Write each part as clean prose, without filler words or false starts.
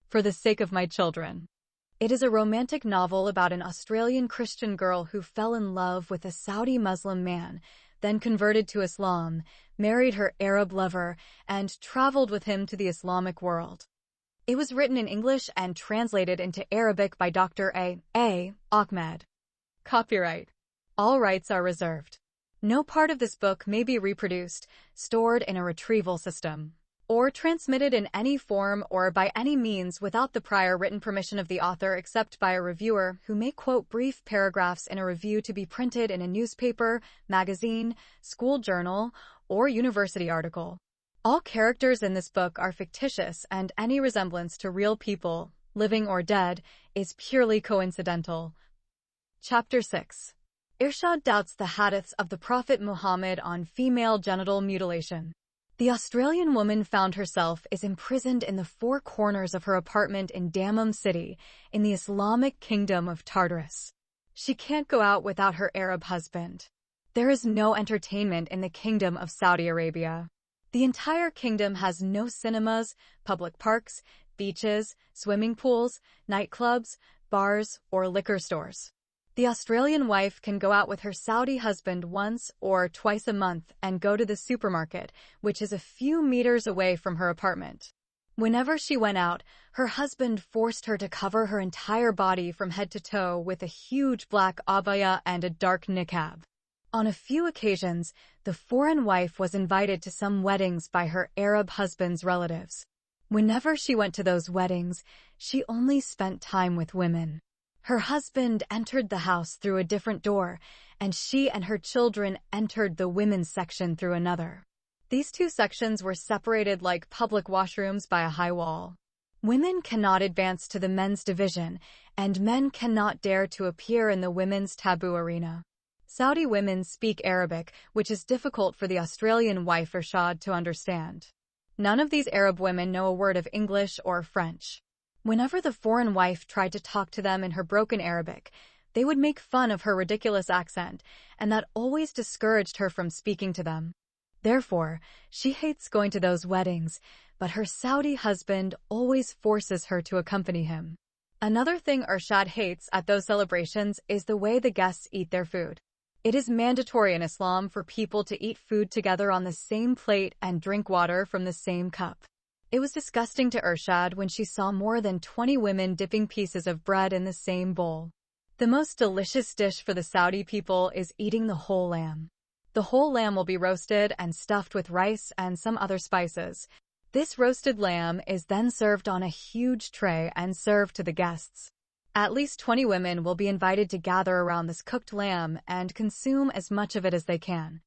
for the sake of my children. It is a romantic novel about an Australian Christian girl who fell in love with a Saudi Muslim man, then converted to Islam, married her Arab lover, and traveled with him to the Islamic world. It was written in English and translated into Arabic by Dr. A. Ahmed. Copyright. All rights are reserved. No part of this book may be reproduced, stored in a retrieval system, or transmitted in any form or by any means without the prior written permission of the author except by a reviewer who may quote brief paragraphs in a review to be printed in a newspaper, magazine, school journal, or university article. All characters in this book are fictitious and any resemblance to real people, living or dead, is purely coincidental. Chapter 6. Irshad doubts the hadiths of the Prophet Muhammad on female genital mutilation. The Australian woman found herself is imprisoned in the four corners of her apartment in Dammam City, in the Islamic Kingdom of Tartarus. She can't go out without her Arab husband. There is no entertainment in the Kingdom of Saudi Arabia. The entire kingdom has no cinemas, public parks, beaches, swimming pools, nightclubs, bars, or liquor stores. The Australian wife can go out with her Saudi husband once or twice a month and go to the supermarket, which is a few meters away from her apartment. Whenever she went out, her husband forced her to cover her entire body from head to toe with a huge black abaya and a dark niqab. On a few occasions, the foreign wife was invited to some weddings by her Arab husband's relatives. Whenever she went to those weddings, she only spent time with women. Her husband entered the house through a different door, and she and her children entered the women's section through another. These two sections were separated like public washrooms by a high wall. Women cannot advance to the men's division, and men cannot dare to appear in the women's taboo arena. Saudi women speak Arabic, which is difficult for the Australian wife Irshad to understand. None of these Arab women know a word of English or French. Whenever the foreign wife tried to talk to them in her broken Arabic, they would make fun of her ridiculous accent, and that always discouraged her from speaking to them. Therefore, she hates going to those weddings, but her Saudi husband always forces her to accompany him. Another thing Irshad hates at those celebrations is the way the guests eat their food. It is mandatory in Islam for people to eat food together on the same plate and drink water from the same cup. It was disgusting to Irshad when she saw more than 20 women dipping pieces of bread in the same bowl. The most delicious dish for the Saudi people is eating the whole lamb. The whole lamb will be roasted and stuffed with rice and some other spices. This roasted lamb is then served on a huge tray and served to the guests. At least 20 women will be invited to gather around this cooked lamb and consume as much of it as they can.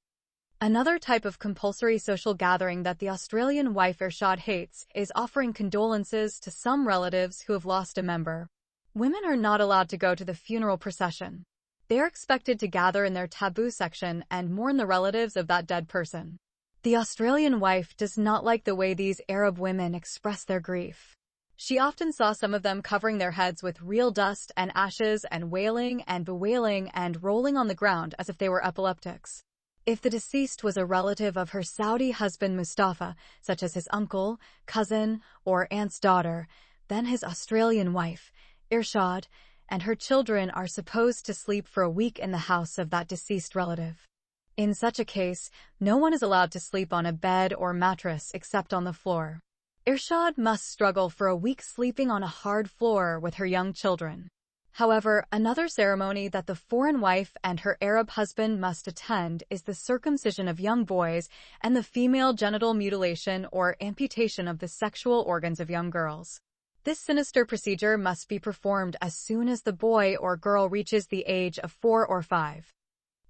Another type of compulsory social gathering that the Australian wife Irshad hates is offering condolences to some relatives who have lost a member. Women are not allowed to go to the funeral procession. They are expected to gather in their taboo section and mourn the relatives of that dead person. The Australian wife does not like the way these Arab women express their grief. She often saw some of them covering their heads with real dust and ashes and wailing and bewailing and rolling on the ground as if they were epileptics. If the deceased was a relative of her Saudi husband Mustafa, such as his uncle, cousin, or aunt's daughter, then his Australian wife, Irshad, and her children are supposed to sleep for a week in the house of that deceased relative. In such a case, no one is allowed to sleep on a bed or mattress except on the floor. Irshad must struggle for a week sleeping on a hard floor with her young children. However, another ceremony that the foreign wife and her Arab husband must attend is the circumcision of young boys and the female genital mutilation or amputation of the sexual organs of young girls. This sinister procedure must be performed as soon as the boy or girl reaches the age of 4 or 5.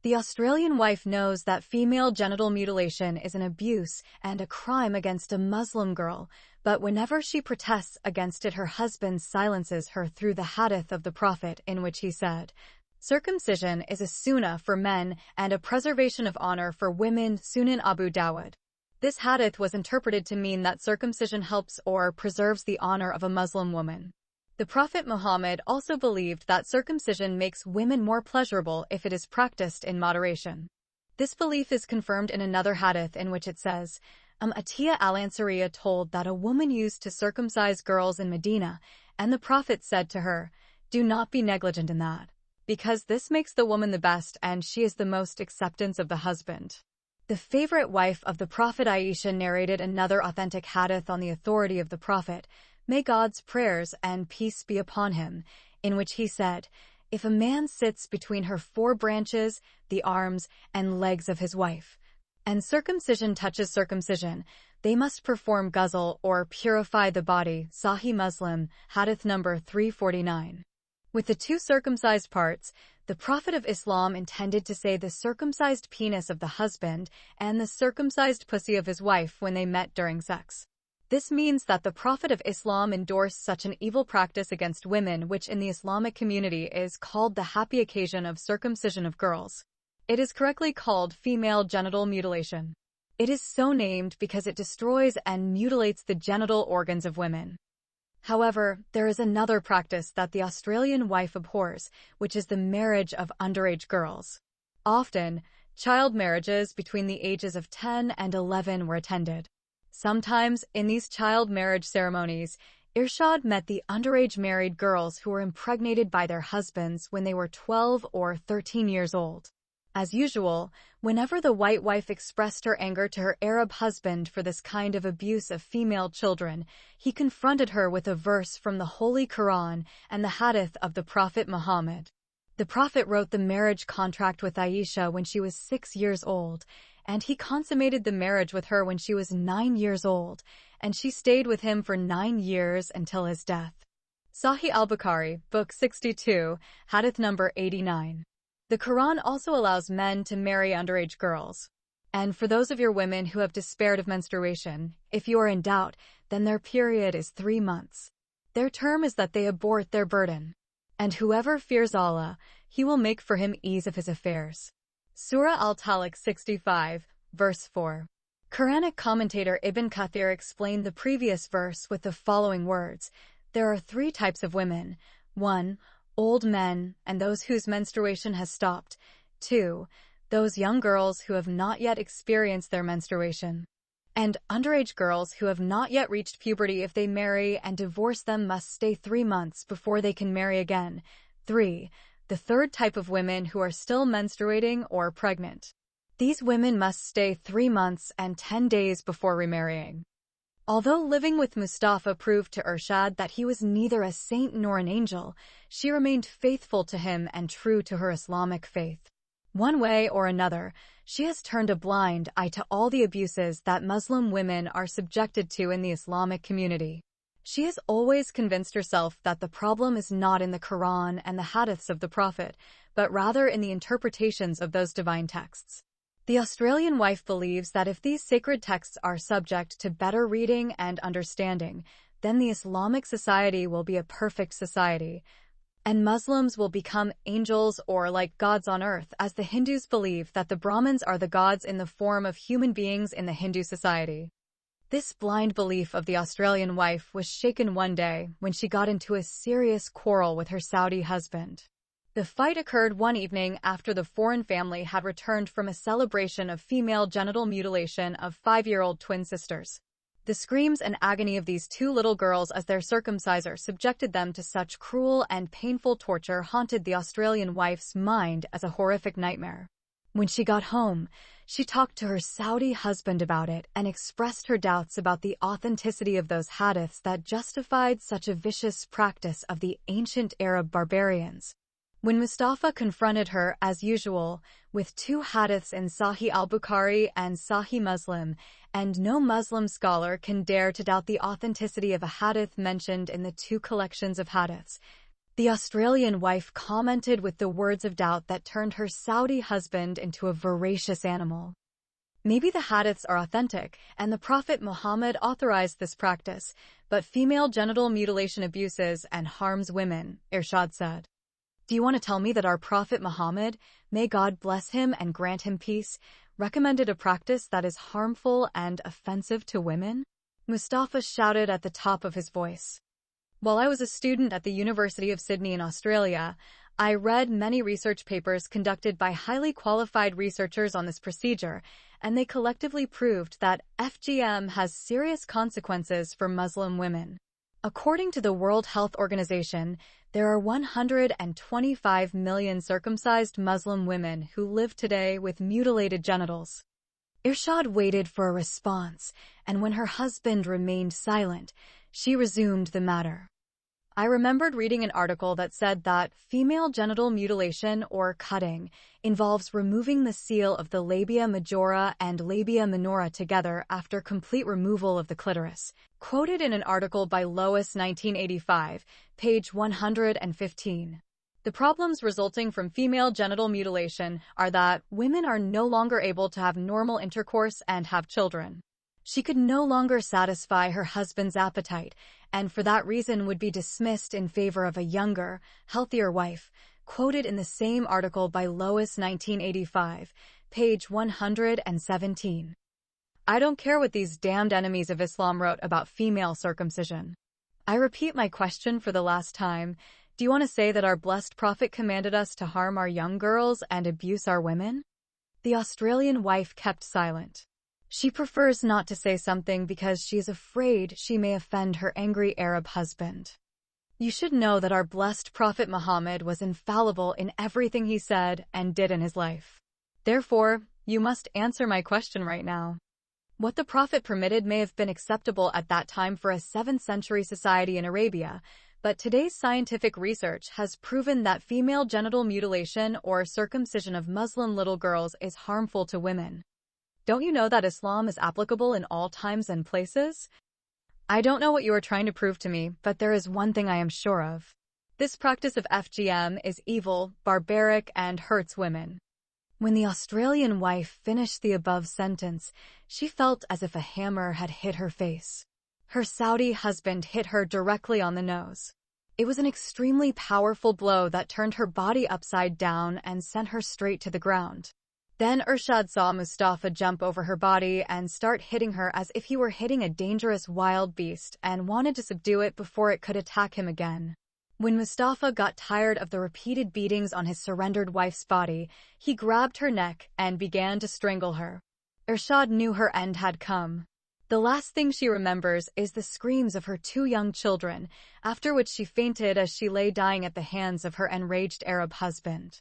The Australian wife knows that female genital mutilation is an abuse and a crime against a Muslim girl, but whenever she protests against it, her husband silences her through the hadith of the Prophet in which he said, "Circumcision is a sunnah for men and a preservation of honor for women." Sunan Abu Dawud. This hadith was interpreted to mean that circumcision helps or preserves the honor of a Muslim woman. The Prophet Muhammad also believed that circumcision makes women more pleasurable if it is practiced in moderation. This belief is confirmed in another hadith in which it says, Atiyah al-Ansariya told that a woman used to circumcise girls in Medina, and the Prophet said to her, "Do not be negligent in that, because this makes the woman the best and she is the most acceptance of the husband." The favorite wife of the Prophet Aisha narrated another authentic hadith on the authority of the Prophet, may God's prayers and peace be upon him, in which he said, "If a man sits between her four branches, the arms and legs of his wife, and circumcision touches circumcision, they must perform ghusl or purify the body." Sahih Muslim, hadith number 349. With the two circumcised parts, the Prophet of Islam intended to say the circumcised penis of the husband and the circumcised pussy of his wife when they met during sex. This means that the Prophet of Islam endorsed such an evil practice against women, which in the Islamic community is called the happy occasion of circumcision of girls. It is correctly called female genital mutilation. It is so named because it destroys and mutilates the genital organs of women. However, there is another practice that the Australian wife abhors, which is the marriage of underage girls. Often, child marriages between the ages of 10 and 11 were attended. Sometimes, in these child marriage ceremonies, Irshad met the underage married girls who were impregnated by their husbands when they were 12 or 13 years old. As usual, whenever the white wife expressed her anger to her Arab husband for this kind of abuse of female children, he confronted her with a verse from the Holy Quran and the hadith of the Prophet Muhammad. The Prophet wrote the marriage contract with Aisha when she was 6 years old, and he consummated the marriage with her when she was 9 years old, and she stayed with him for 9 years until his death. Sahih al-Bukhari, Book 62, hadith number 89. The Quran also allows men to marry underage girls. And for those of your women who have despaired of menstruation, if you are in doubt, then their period is 3 months. Their term is that they abort their burden. And whoever fears Allah, he will make for him ease of his affairs. Surah Al-Talaq 65, verse 4. Quranic commentator Ibn Kathir explained the previous verse with the following words: there are 3 types of women. 1. Old men and those whose menstruation has stopped. 2. Those young girls who have not yet experienced their menstruation. And underage girls who have not yet reached puberty. If they marry and divorce them, must stay 3 months before they can marry again. 3. The third type of women who are still menstruating or pregnant. These women must stay 3 months and 10 days before remarrying. Although living with Mustafa proved to Irshad that he was neither a saint nor an angel, she remained faithful to him and true to her Islamic faith. One way or another, she has turned a blind eye to all the abuses that Muslim women are subjected to in the Islamic community. She has always convinced herself that the problem is not in the Quran and the hadiths of the Prophet, but rather in the interpretations of those divine texts. The Australian wife believes that if these sacred texts are subject to better reading and understanding, then the Islamic society will be a perfect society, and Muslims will become angels or like gods on earth, as the Hindus believe that the Brahmins are the gods in the form of human beings in the Hindu society. This blind belief of the Australian wife was shaken one day when she got into a serious quarrel with her Saudi husband. The fight occurred one evening after the foreign family had returned from a celebration of female genital mutilation of 5-year-old twin sisters. The screams and agony of these 2 little girls as their circumciser subjected them to such cruel and painful torture haunted the Australian wife's mind as a horrific nightmare. When she got home, she talked to her Saudi husband about it and expressed her doubts about the authenticity of those hadiths that justified such a vicious practice of the ancient Arab barbarians. When Mustafa confronted her, as usual, with 2 hadiths in Sahih al-Bukhari and Sahih Muslim, and no Muslim scholar can dare to doubt the authenticity of a hadith mentioned in the 2 collections of hadiths, the Australian wife commented with the words of doubt that turned her Saudi husband into a voracious animal. Maybe the hadiths are authentic, and the Prophet Muhammad authorized this practice, but female genital mutilation abuses and harms women, Irshad said. Do you want to tell me that our Prophet Muhammad, may God bless him and grant him peace, recommended a practice that is harmful and offensive to women? Mustafa shouted at the top of his voice. While I was a student at the University of Sydney in Australia, I read many research papers conducted by highly qualified researchers on this procedure, and they collectively proved that FGM has serious consequences for Muslim women. According to the World Health Organization, there are 125 million circumcised Muslim women who live today with mutilated genitals. Irshad waited for a response, and when her husband remained silent, she resumed the matter. I remembered reading an article that said that female genital mutilation or cutting involves removing the seal of the labia majora and labia minora together after complete removal of the clitoris. Quoted in an article by Lois 1985, page 115. The problems resulting from female genital mutilation are that women are no longer able to have normal intercourse and have children. She could no longer satisfy her husband's appetite, and for that reason would be dismissed in favor of a younger, healthier wife, quoted in the same article by Lois 1985, page 117. I don't care what these damned enemies of Islam wrote about female circumcision. I repeat my question for the last time. Do you want to say that our blessed prophet commanded us to harm our young girls and abuse our women? The Australian wife kept silent. She prefers not to say something because she is afraid she may offend her angry Arab husband. You should know that our blessed Prophet Muhammad was infallible in everything he said and did in his life. Therefore, you must answer my question right now. What the Prophet permitted may have been acceptable at that time for a 7th century society in Arabia, but today's scientific research has proven that female genital mutilation or circumcision of Muslim little girls is harmful to women. Don't you know that Islam is applicable in all times and places? I don't know what you are trying to prove to me, but there is one thing I am sure of. This practice of FGM is evil, barbaric, and hurts women. When the Australian wife finished the above sentence, she felt as if a hammer had hit her face. Her Saudi husband hit her directly on the nose. It was an extremely powerful blow that turned her body upside down and sent her straight to the ground. Then Irshad saw Mustafa jump over her body and start hitting her as if he were hitting a dangerous wild beast and wanted to subdue it before it could attack him again. When Mustafa got tired of the repeated beatings on his surrendered wife's body, he grabbed her neck and began to strangle her. Irshad knew her end had come. The last thing she remembers is the screams of her 2 young children, after which she fainted as she lay dying at the hands of her enraged Arab husband.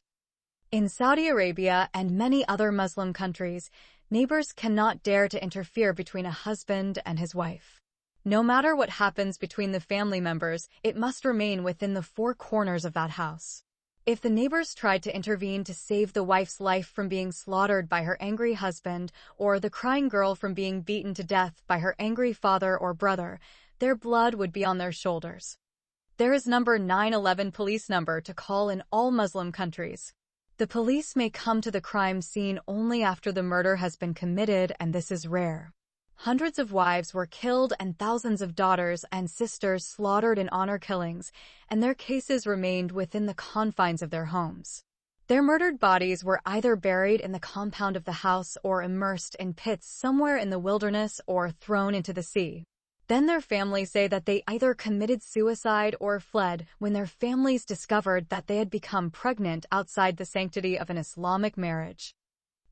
In Saudi Arabia and many other Muslim countries, neighbors cannot dare to interfere between a husband and his wife. No matter what happens between the family members, it must remain within the 4 corners of that house. If the neighbors tried to intervene to save the wife's life from being slaughtered by her angry husband, or the crying girl from being beaten to death by her angry father or brother, their blood would be on their shoulders. There is number 911 police number to call in all Muslim countries. The police may come to the crime scene only after the murder has been committed, and this is rare. Hundreds of wives were killed and thousands of daughters and sisters slaughtered in honor killings, and their cases remained within the confines of their homes. Their murdered bodies were either buried in the compound of the house or immersed in pits somewhere in the wilderness or thrown into the sea. Then their families say that they either committed suicide or fled when their families discovered that they had become pregnant outside the sanctity of an Islamic marriage.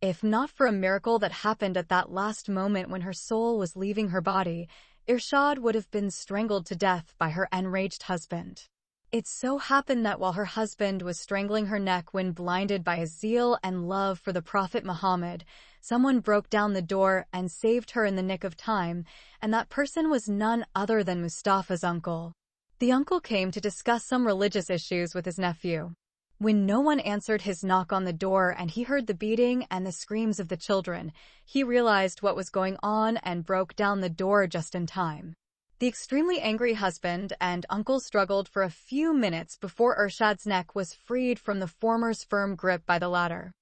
If not for a miracle that happened at that last moment when her soul was leaving her body, Irshad would have been strangled to death by her enraged husband. It so happened that while her husband was strangling her neck when blinded by his zeal and love for the Prophet Muhammad, someone broke down the door and saved her in the nick of time, and that person was none other than Mustafa's uncle. The uncle came to discuss some religious issues with his nephew. When no one answered his knock on the door and he heard the beating and the screams of the children, he realized what was going on and broke down the door just in time. The extremely angry husband and uncle struggled for a few minutes before Irshad's neck was freed from the former's firm grip by the latter.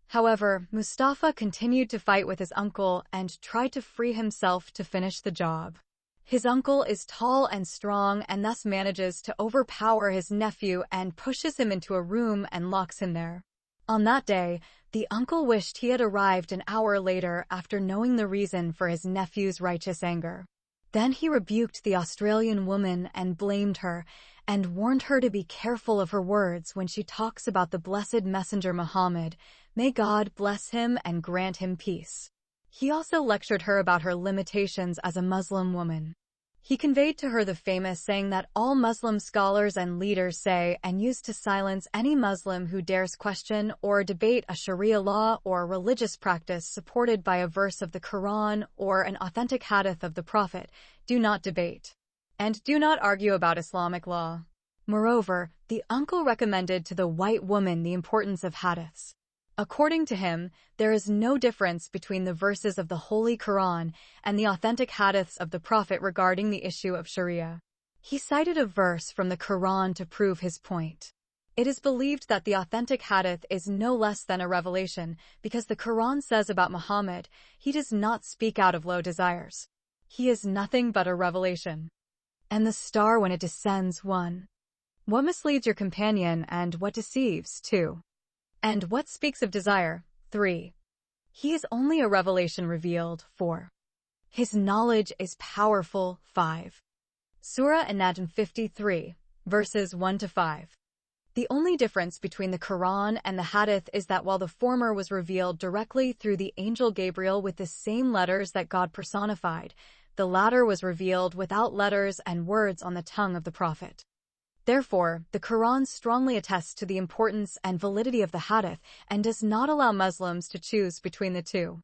However, Mustafa continued to fight with his uncle and tried to free himself to finish the job. His uncle is tall and strong and thus manages to overpower his nephew and pushes him into a room and locks him there. On that day, the uncle wished he had arrived an hour later after knowing the reason for his nephew's righteous anger. Then he rebuked the Australian woman and blamed her, and warned her to be careful of her words when she talks about the blessed messenger Muhammad. May God bless him and grant him peace. He also lectured her about her limitations as a Muslim woman. He conveyed to her the famous saying that all Muslim scholars and leaders say and use to silence any Muslim who dares question or debate a Sharia law or religious practice supported by a verse of the Quran or an authentic hadith of the Prophet. Do not debate. And do not argue about Islamic law. Moreover, the uncle recommended to the white woman the importance of hadiths. According to him, there is no difference between the verses of the Holy Quran and the authentic hadiths of the Prophet regarding the issue of Sharia. He cited a verse from the Quran to prove his point. It is believed that the authentic hadith is no less than a revelation because the Quran says about Muhammad, he does not speak out of low desires. He is nothing but a revelation. And the star when it descends 1. What misleads your companion and what deceives 2. And what speaks of desire? 3. He is only a revelation revealed. 4. His knowledge is powerful. 5. Surah An-Najm 53, verses 1 to 5. The only difference between the Quran and the Hadith is that while the former was revealed directly through the angel Gabriel with the same letters that God personified, the latter was revealed without letters and words on the tongue of the Prophet. Therefore, the Quran strongly attests to the importance and validity of the Hadith and does not allow Muslims to choose between the two.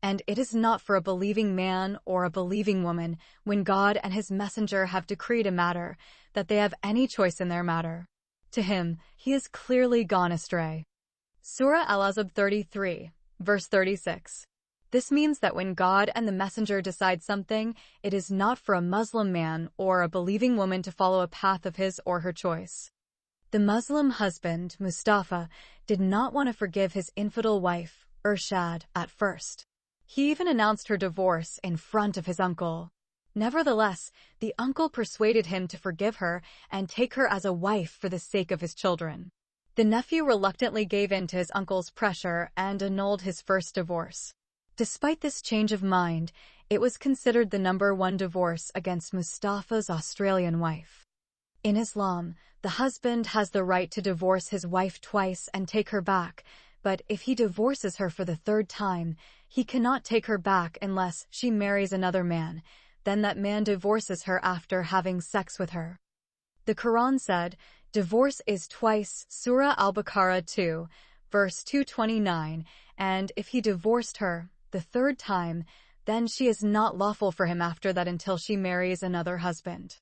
And it is not for a believing man or a believing woman, when God and His Messenger have decreed a matter, that they have any choice in their matter. To him, he has clearly gone astray. Surah Al-Ahzab 33, verse 36. This means that when God and the Messenger decide something, it is not for a Muslim man or a believing woman to follow a path of his or her choice. The Muslim husband, Mustafa, did not want to forgive his infidel wife, Irshad, at first. He even announced her divorce in front of his uncle. Nevertheless, the uncle persuaded him to forgive her and take her as a wife for the sake of his children. The nephew reluctantly gave in to his uncle's pressure and annulled his first divorce. Despite this change of mind, it was considered the number 1 divorce against Mustafa's Australian wife. In Islam, the husband has the right to divorce his wife twice and take her back, but if he divorces her for the 3rd time, he cannot take her back unless she marries another man. Then that man divorces her after having sex with her. The Quran said, divorce is twice, Surah Al-Baqarah 2, verse 229, and if he divorced her the 3rd time, then she is not lawful for him after that until she marries another husband.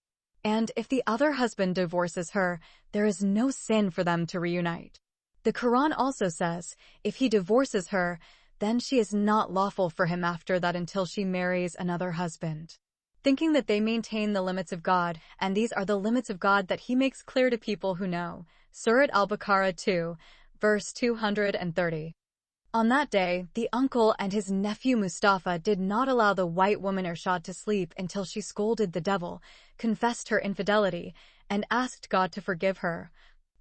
And if the other husband divorces her, there is no sin for them to reunite. The Quran also says, if he divorces her, then she is not lawful for him after that until she marries another husband. Thinking that they maintain the limits of God, and these are the limits of God that He makes clear to people who know. Surah Al-Baqarah 2, verse 230. On that day, the uncle and his nephew Mustafa did not allow the white woman Irshad to sleep until she scolded the devil, confessed her infidelity, and asked God to forgive her,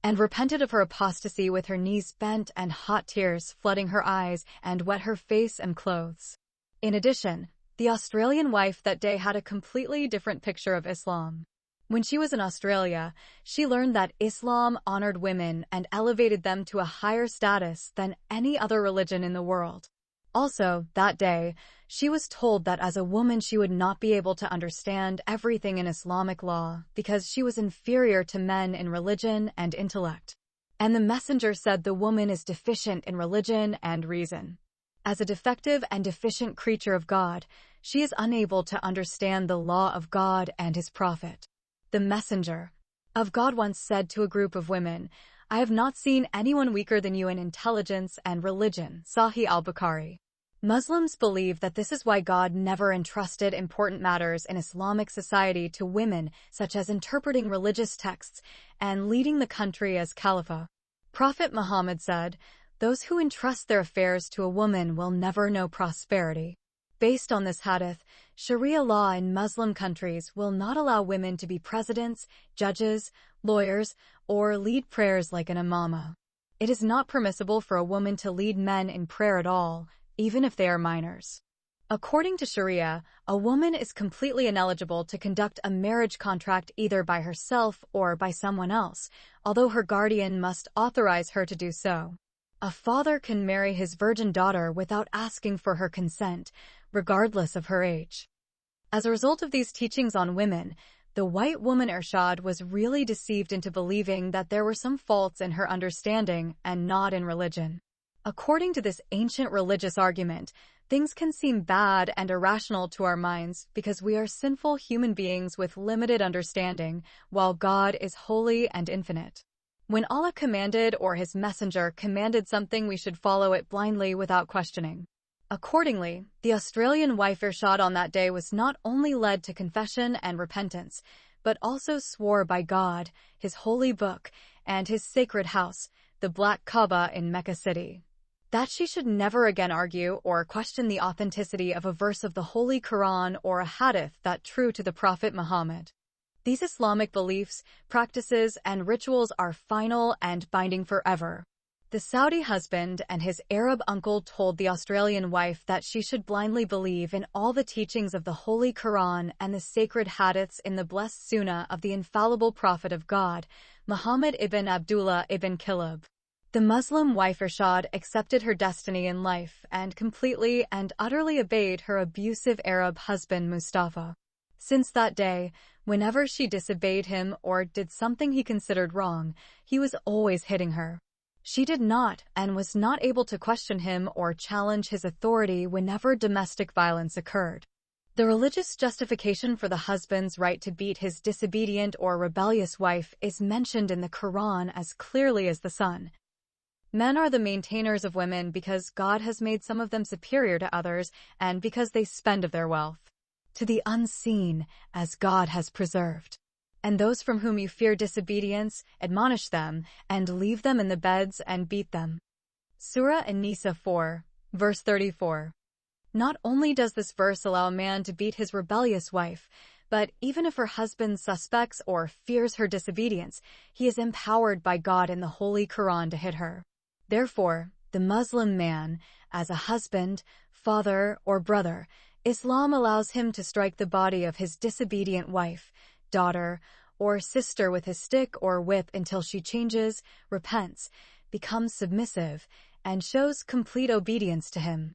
and repented of her apostasy with her knees bent and hot tears flooding her eyes and wet her face and clothes. In addition, the Australian wife that day had a completely different picture of Islam. When she was in Australia, she learned that Islam honored women and elevated them to a higher status than any other religion in the world. Also, that day, she was told that as a woman she would not be able to understand everything in Islamic law because she was inferior to men in religion and intellect. And the Messenger said the woman is deficient in religion and reason. As a defective and deficient creature of God, she is unable to understand the law of God and His Prophet. The Messenger of God once said to a group of women, I have not seen anyone weaker than you in intelligence and religion, Sahih al-Bukhari. Muslims believe that this is why God never entrusted important matters in Islamic society to women, such as interpreting religious texts and leading the country as Khalifa. Prophet Muhammad said, those who entrust their affairs to a woman will never know prosperity. Based on this hadith, Sharia law in Muslim countries will not allow women to be presidents, judges, lawyers, or lead prayers like an imama. It is not permissible for a woman to lead men in prayer at all, even if they are minors. According to Sharia, a woman is completely ineligible to conduct a marriage contract either by herself or by someone else, although her guardian must authorize her to do so. A father can marry his virgin daughter without asking for her consent, regardless of her age. As a result of these teachings on women, the white woman Irshad was really deceived into believing that there were some faults in her understanding and not in religion. According to this ancient religious argument, things can seem bad and irrational to our minds because we are sinful human beings with limited understanding, while God is holy and infinite. When Allah commanded or His messenger commanded something, we should follow it blindly without questioning. Accordingly, the Australian wife Irshad on that day was not only led to confession and repentance, but also swore by God, His holy book, and His sacred house, the Black Kaaba in Mecca City, that she should never again argue or question the authenticity of a verse of the Holy Quran or a hadith that true to the Prophet Muhammad. These Islamic beliefs, practices, and rituals are final and binding forever. The Saudi husband and his Arab uncle told the Australian wife that she should blindly believe in all the teachings of the Holy Quran and the sacred hadiths in the blessed Sunnah of the infallible Prophet of God, Muhammad ibn Abdullah ibn Kilab. The Muslim wife Irshad accepted her destiny in life and completely and utterly obeyed her abusive Arab husband Mustafa. Since that day, whenever she disobeyed him or did something he considered wrong, he was always hitting her. She did not and was not able to question him or challenge his authority whenever domestic violence occurred. The religious justification for the husband's right to beat his disobedient or rebellious wife is mentioned in the Quran as clearly as the sun. Men are the maintainers of women because God has made some of them superior to others and because they spend of their wealth to the unseen as God has preserved. And those from whom you fear disobedience, admonish them, and leave them in the beds and beat them. Surah An-Nisa 4, verse 34. Not only does this verse allow a man to beat his rebellious wife, but even if her husband suspects or fears her disobedience, he is empowered by God in the Holy Quran to hit her. Therefore, the Muslim man, as a husband, father, or brother, Islam allows him to strike the body of his disobedient wife, daughter, or sister with his stick or whip until she changes, repents, becomes submissive, and shows complete obedience to him.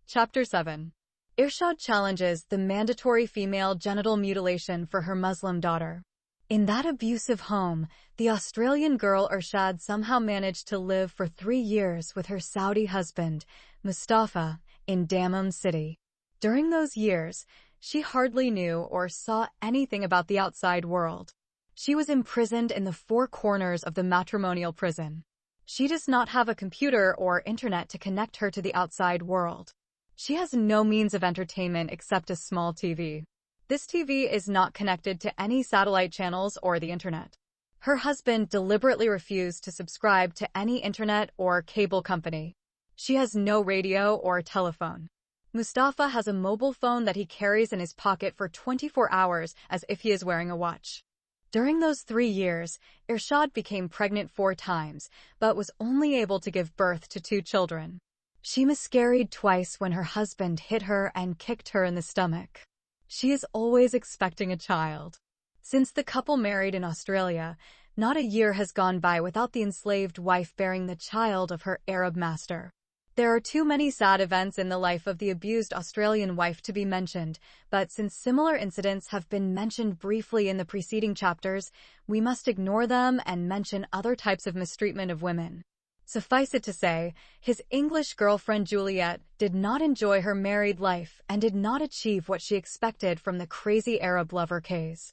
Chapter 7. Irshad challenges the mandatory female genital mutilation for her Muslim daughter. In that abusive home, the Australian girl Irshad somehow managed to live for 3 years with her Saudi husband, Mustafa, in Dammam City. During those years, she hardly knew or saw anything about the outside world. She was imprisoned in the 4 corners of the matrimonial prison. She does not have a computer or internet to connect her to the outside world. She has no means of entertainment except a small TV. This TV is not connected to any satellite channels or the internet. Her husband deliberately refused to subscribe to any internet or cable company. She has no radio or telephone. Mustafa has a mobile phone that he carries in his pocket for 24 hours as if he is wearing a watch. During those 3 years, Irshad became pregnant 4 times, but was only able to give birth to 2 children. She miscarried twice when her husband hit her and kicked her in the stomach. She is always expecting a child. Since the couple married in Australia, not a year has gone by without the enslaved wife bearing the child of her Arab master. There are too many sad events in the life of the abused Australian wife to be mentioned, but since similar incidents have been mentioned briefly in the preceding chapters, we must ignore them and mention other types of mistreatment of women. Suffice it to say, his English girlfriend Juliet did not enjoy her married life and did not achieve what she expected from the crazy Arab lover Kays.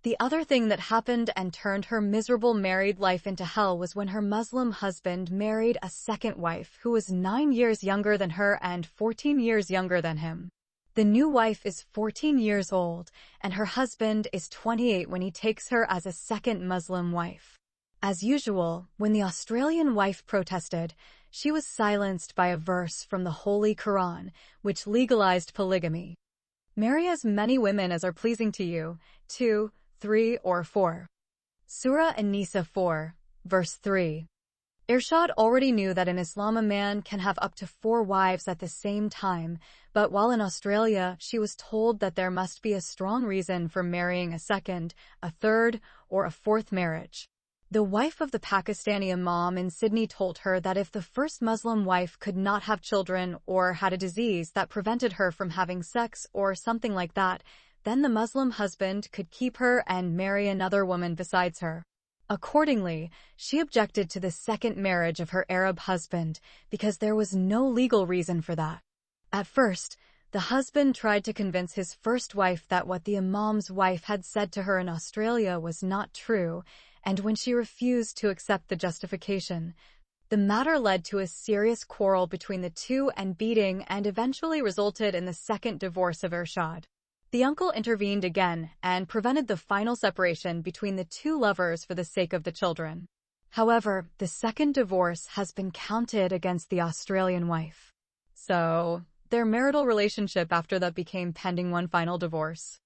The other thing that happened and turned her miserable married life into hell was when her Muslim husband married a second wife who was 9 years younger than her and 14 years younger than him. The new wife is 14 years old, and her husband is 28 when he takes her as a second Muslim wife. As usual, when the Australian wife protested, she was silenced by a verse from the Holy Quran, which legalized polygamy. Marry as many women as are pleasing to you, 2, 3, or 4. Surah An-Nisa 4, verse 3. Irshad already knew that in Islam a man can have up to 4 wives at the same time, but while in Australia, she was told that there must be a strong reason for marrying a second, a third, or a fourth marriage. The wife of the Pakistani imam in Sydney told her that if the first Muslim wife could not have children or had a disease that prevented her from having sex or something like that, then the Muslim husband could keep her and marry another woman besides her. Accordingly, she objected to the second marriage of her Arab husband because there was no legal reason for that. At first, the husband tried to convince his first wife that what the imam's wife had said to her in Australia was not true, and when she refused to accept the justification, the matter led to a serious quarrel between the two and beating and eventually resulted in the second divorce of Irshad. The uncle intervened again and prevented the final separation between the two lovers for the sake of the children. However, the second divorce has been counted against the Australian wife. So, their marital relationship after that became pending one final divorce.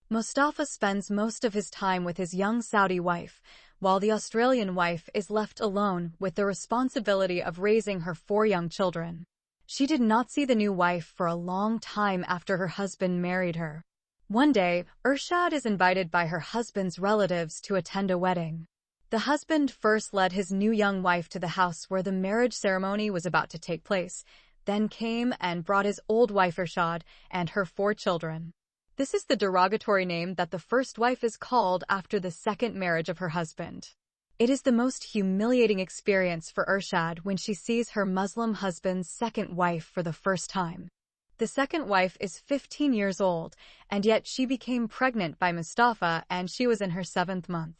Mustafa spends most of his time with his young Saudi wife, while the Australian wife is left alone with the responsibility of raising her 4 young children. She did not see the new wife for a long time after her husband married her. One day, Irshad is invited by her husband's relatives to attend a wedding. The husband first led his new young wife to the house where the marriage ceremony was about to take place, then came and brought his old wife Irshad and her 4 children. This is the derogatory name that the first wife is called after the second marriage of her husband. It is the most humiliating experience for Irshad when she sees her Muslim husband's second wife for the first time. The second wife is 15 years old, and yet she became pregnant by Mustafa and she was in her 7th month.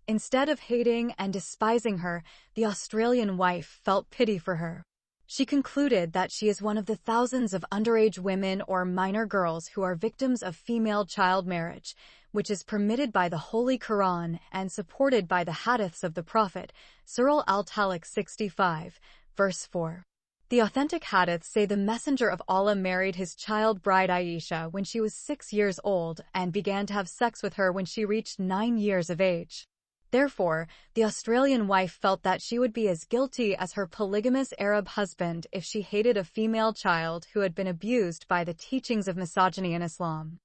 Instead of hating and despising her, the Australian wife felt pity for her. She concluded that she is one of the thousands of underage women or minor girls who are victims of female child marriage, which is permitted by the Holy Quran and supported by the hadiths of the Prophet, Surah Al-Talaq 65, verse 4. The authentic hadiths say the Messenger of Allah married his child bride Aisha when she was 6 years old and began to have sex with her when she reached 9 years of age. Therefore, the Australian wife felt that she would be as guilty as her polygamous Arab husband if she hated a female child who had been abused by the teachings of misogyny in Islam.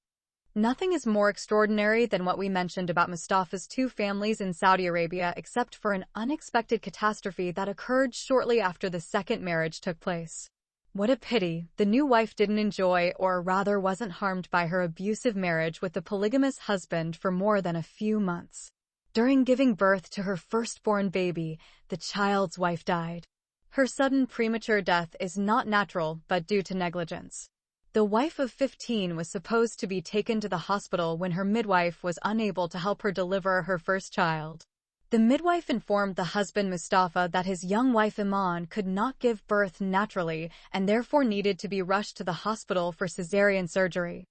Nothing is more extraordinary than what we mentioned about Mustafa's 2 families in Saudi Arabia except for an unexpected catastrophe that occurred shortly after the second marriage took place. What a pity, the new wife didn't enjoy or rather wasn't harmed by her abusive marriage with the polygamous husband for more than a few months. During giving birth to her firstborn baby, the child's wife died. Her sudden premature death is not natural but due to negligence. The wife of 15 was supposed to be taken to the hospital when her midwife was unable to help her deliver her first child. The midwife informed the husband Mustafa that his young wife Iman could not give birth naturally and therefore needed to be rushed to the hospital for cesarean surgery.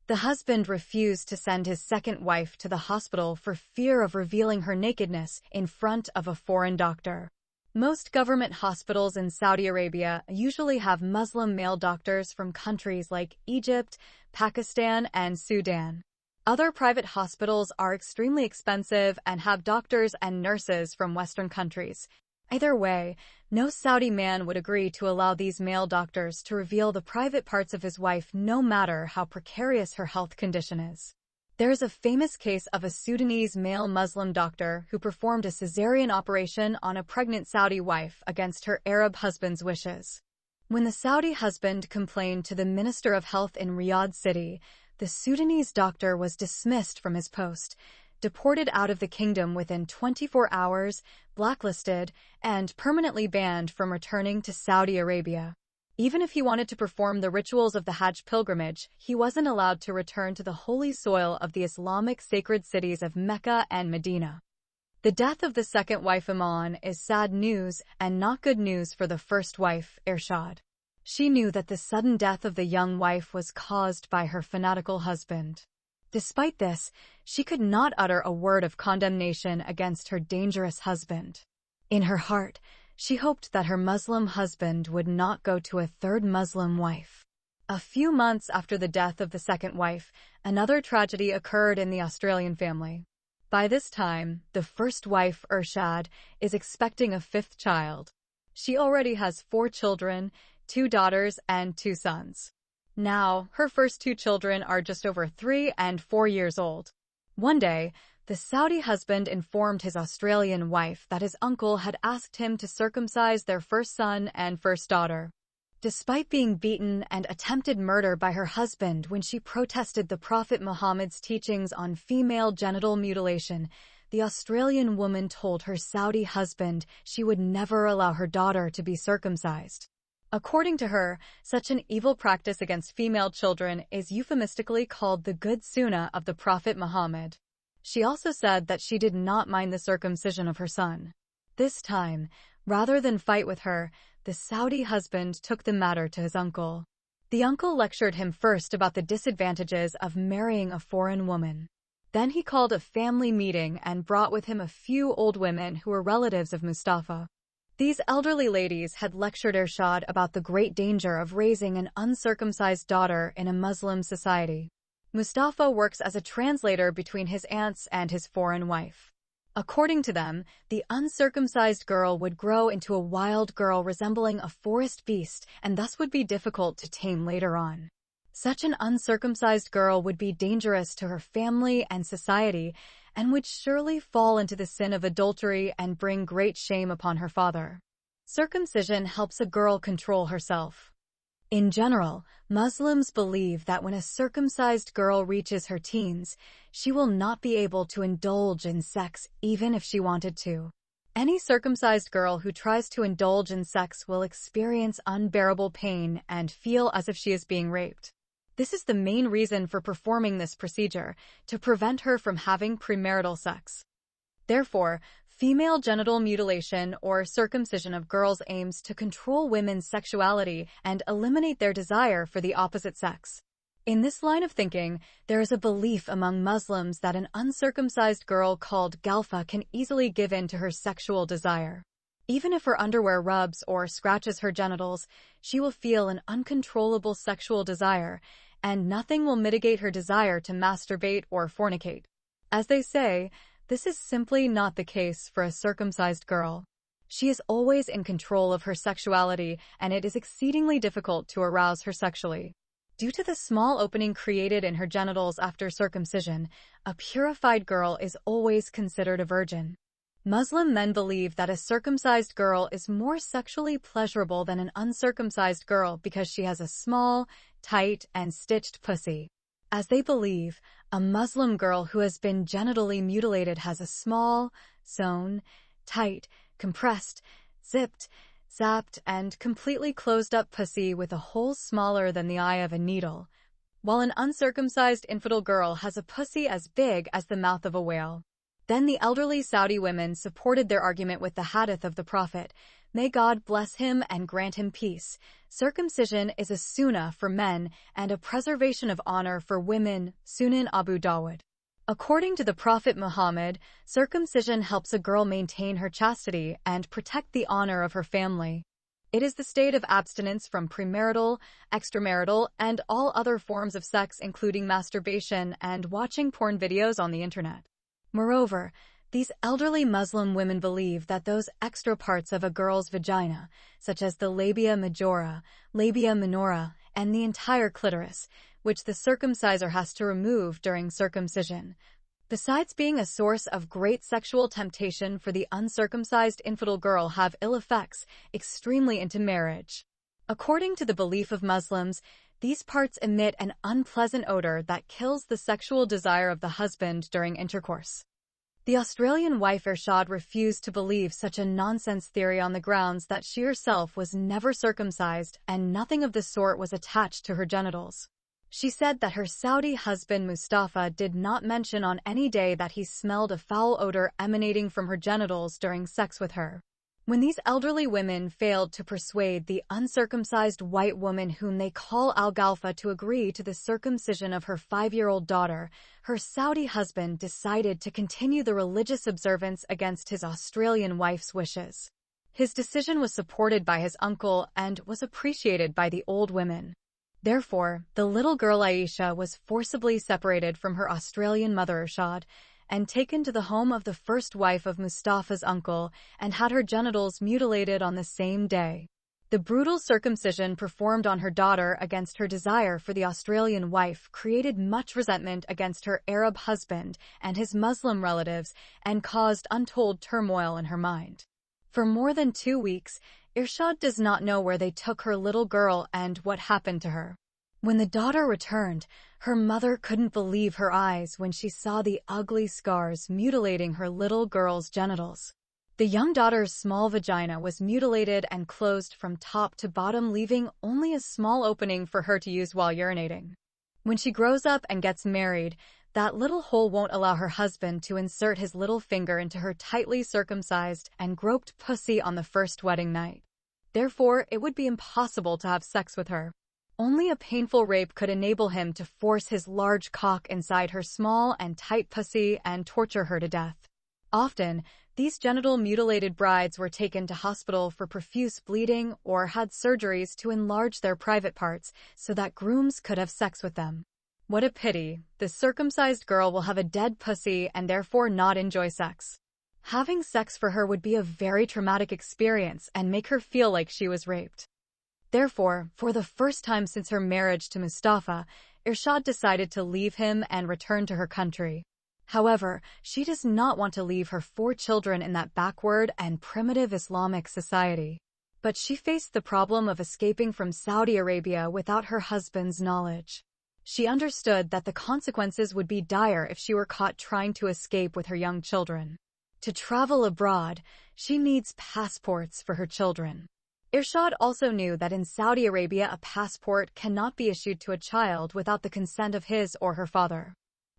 The husband refused to send his second wife to the hospital for fear of revealing her nakedness in front of a foreign doctor. Most government hospitals in Saudi Arabia usually have Muslim male doctors from countries like Egypt, Pakistan, and Sudan. Other private hospitals are extremely expensive and have doctors and nurses from Western countries. Either way, no Saudi man would agree to allow these male doctors to reveal the private parts of his wife no matter how precarious her health condition is. There is a famous case of a Sudanese male Muslim doctor who performed a cesarean operation on a pregnant Saudi wife against her Arab husband's wishes. When the Saudi husband complained to the Minister of Health in Riyadh City, the Sudanese doctor was dismissed from his post, deported out of the kingdom within 24 hours, blacklisted, and permanently banned from returning to Saudi Arabia. Even if he wanted to perform the rituals of the Hajj pilgrimage, he wasn't allowed to return to the holy soil of the Islamic sacred cities of Mecca and Medina. The death of the second wife Iman is sad news and not good news for the first wife, Irshad. She knew that the sudden death of the young wife was caused by her fanatical husband. Despite this, she could not utter a word of condemnation against her dangerous husband. In her heart, she hoped that her Muslim husband would not go to a third Muslim wife. A few months after the death of the second wife, another tragedy occurred in the Australian family. By this time, the first wife, Ershad, is expecting a fifth child. She already has 4 children, 2 daughters and 2 sons. Now, her first 2 children are just over 3 and 4 years old. One day, the Saudi husband informed his Australian wife that his uncle had asked him to circumcise their first son and first daughter. Despite being beaten and attempted murder by her husband when she protested the Prophet Muhammad's teachings on female genital mutilation, the Australian woman told her Saudi husband she would never allow her daughter to be circumcised. According to her, such an evil practice against female children is euphemistically called the good sunnah of the Prophet Muhammad. She also said that she did not mind the circumcision of her son. This time, rather than fight with her, the Saudi husband took the matter to his uncle. The uncle lectured him first about the disadvantages of marrying a foreign woman. Then he called a family meeting and brought with him a few old women who were relatives of Mustafa. These elderly ladies had lectured Ershad about the great danger of raising an uncircumcised daughter in a Muslim society. Mustafa works as a translator between his aunts and his foreign wife. According to them, the uncircumcised girl would grow into a wild girl resembling a forest beast and thus would be difficult to tame later on. Such an uncircumcised girl would be dangerous to her family and society and would surely fall into the sin of adultery and bring great shame upon her father. Circumcision helps a girl control herself. In general, Muslims believe that when a circumcised girl reaches her teens, she will not be able to indulge in sex even if she wanted to. Any circumcised girl who tries to indulge in sex will experience unbearable pain and feel as if she is being raped. This is the main reason for performing this procedure, to prevent her from having premarital sex. Therefore, female genital mutilation or circumcision of girls aims to control women's sexuality and eliminate their desire for the opposite sex. In this line of thinking, there is a belief among Muslims that an uncircumcised girl called Galfa can easily give in to her sexual desire. Even if her underwear rubs or scratches her genitals, she will feel an uncontrollable sexual desire, and nothing will mitigate her desire to masturbate or fornicate. As they say, this is simply not the case for a circumcised girl. She is always in control of her sexuality, and it is exceedingly difficult to arouse her sexually. Due to the small opening created in her genitals after circumcision, a purified girl is always considered a virgin. Muslim men believe that a circumcised girl is more sexually pleasurable than an uncircumcised girl because she has a small, tight, and stitched pussy. As they believe, a Muslim girl who has been genitally mutilated has a small, sewn, tight, compressed, zipped, zapped, and completely closed-up pussy with a hole smaller than the eye of a needle, while an uncircumcised infidel girl has a pussy as big as the mouth of a whale. Then the elderly Saudi women supported their argument with the hadith of the Prophet. May God bless him and grant him peace. Circumcision is a sunnah for men and a preservation of honor for women. Sunan Abu Dawud. According to the Prophet Muhammad, circumcision helps a girl maintain her chastity and protect the honor of her family. It is the state of abstinence from premarital, extramarital, and all other forms of sex including masturbation and watching porn videos on the internet. Moreover, these elderly Muslim women believe that those extra parts of a girl's vagina, such as the labia majora, labia minora, and the entire clitoris, which the circumciser has to remove during circumcision, besides being a source of great sexual temptation for the uncircumcised infidel girl, have ill effects, extremely into marriage. According to the belief of Muslims, these parts emit an unpleasant odor that kills the sexual desire of the husband during intercourse. The Australian wife Ershad refused to believe such a nonsense theory on the grounds that she herself was never circumcised and nothing of the sort was attached to her genitals. She said that her Saudi husband Mustafa did not mention on any day that he smelled a foul odor emanating from her genitals during sex with her. When these elderly women failed to persuade the uncircumcised white woman whom they call Al-Galfa to agree to the circumcision of her 5-year-old daughter, her Saudi husband decided to continue the religious observance against his Australian wife's wishes. His decision was supported by his uncle and was appreciated by the old women. Therefore, the little girl Aisha was forcibly separated from her Australian mother Ershad, and taken to the home of the first wife of Mustafa's uncle and had her genitals mutilated on the same day. The brutal circumcision performed on her daughter against her desire for the Australian wife created much resentment against her Arab husband and his Muslim relatives and caused untold turmoil in her mind. For more than 2 weeks, Irshad does not know where they took her little girl and what happened to her. When the daughter returned, her mother couldn't believe her eyes when she saw the ugly scars mutilating her little girl's genitals. The young daughter's small vagina was mutilated and closed from top to bottom, leaving only a small opening for her to use while urinating. When she grows up and gets married, that little hole won't allow her husband to insert his little finger into her tightly circumcised and groped pussy on the first wedding night. Therefore, it would be impossible to have sex with her. Only a painful rape could enable him to force his large cock inside her small and tight pussy and torture her to death. Often, these genital mutilated brides were taken to hospital for profuse bleeding or had surgeries to enlarge their private parts so that grooms could have sex with them. What a pity, the circumcised girl will have a dead pussy and therefore not enjoy sex. Having sex for her would be a very traumatic experience and make her feel like she was raped. Therefore, for the first time since her marriage to Mustafa, Irshad decided to leave him and return to her country. However, she does not want to leave her 4 children in that backward and primitive Islamic society. But she faced the problem of escaping from Saudi Arabia without her husband's knowledge. She understood that the consequences would be dire if she were caught trying to escape with her young children. To travel abroad, she needs passports for her children. Irshad also knew that in Saudi Arabia a passport cannot be issued to a child without the consent of his or her father.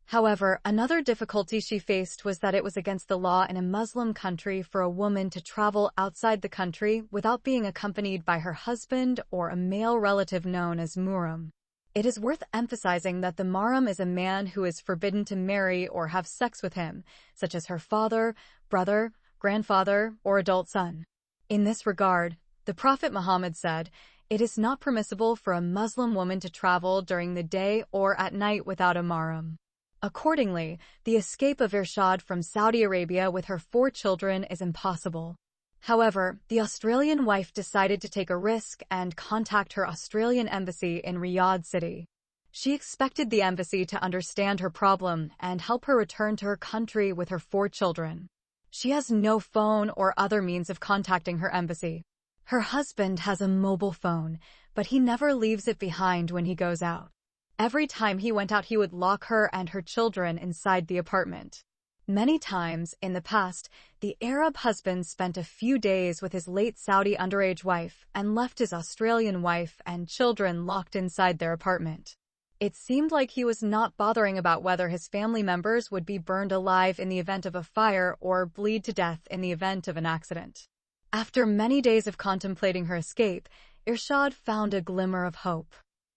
However, another difficulty she faced was that it was against the law in a Muslim country for a woman to travel outside the country without being accompanied by her husband or a male relative known as Muhram. It is worth emphasizing that the Mahram is a man who is forbidden to marry or have sex with him, such as her father, brother, grandfather, or adult son. In this regard, the Prophet Muhammad said, "It is not permissible for a Muslim woman to travel during the day or at night without a Mahram." Accordingly, the escape of Irshad from Saudi Arabia with her 4 children is impossible. However, the Australian wife decided to take a risk and contact her Australian embassy in Riyadh City. She expected the embassy to understand her problem and help her return to her country with her 4 children. She has no phone or other means of contacting her embassy. Her husband has a mobile phone, but he never leaves it behind when he goes out. Every time he went out, he would lock her and her children inside the apartment. Many times, in the past, the Arab husband spent a few days with his late Saudi underage wife and left his Australian wife and children locked inside their apartment. It seemed like he was not bothering about whether his family members would be burned alive in the event of a fire or bleed to death in the event of an accident. After many days of contemplating her escape, Irshad found a glimmer of hope.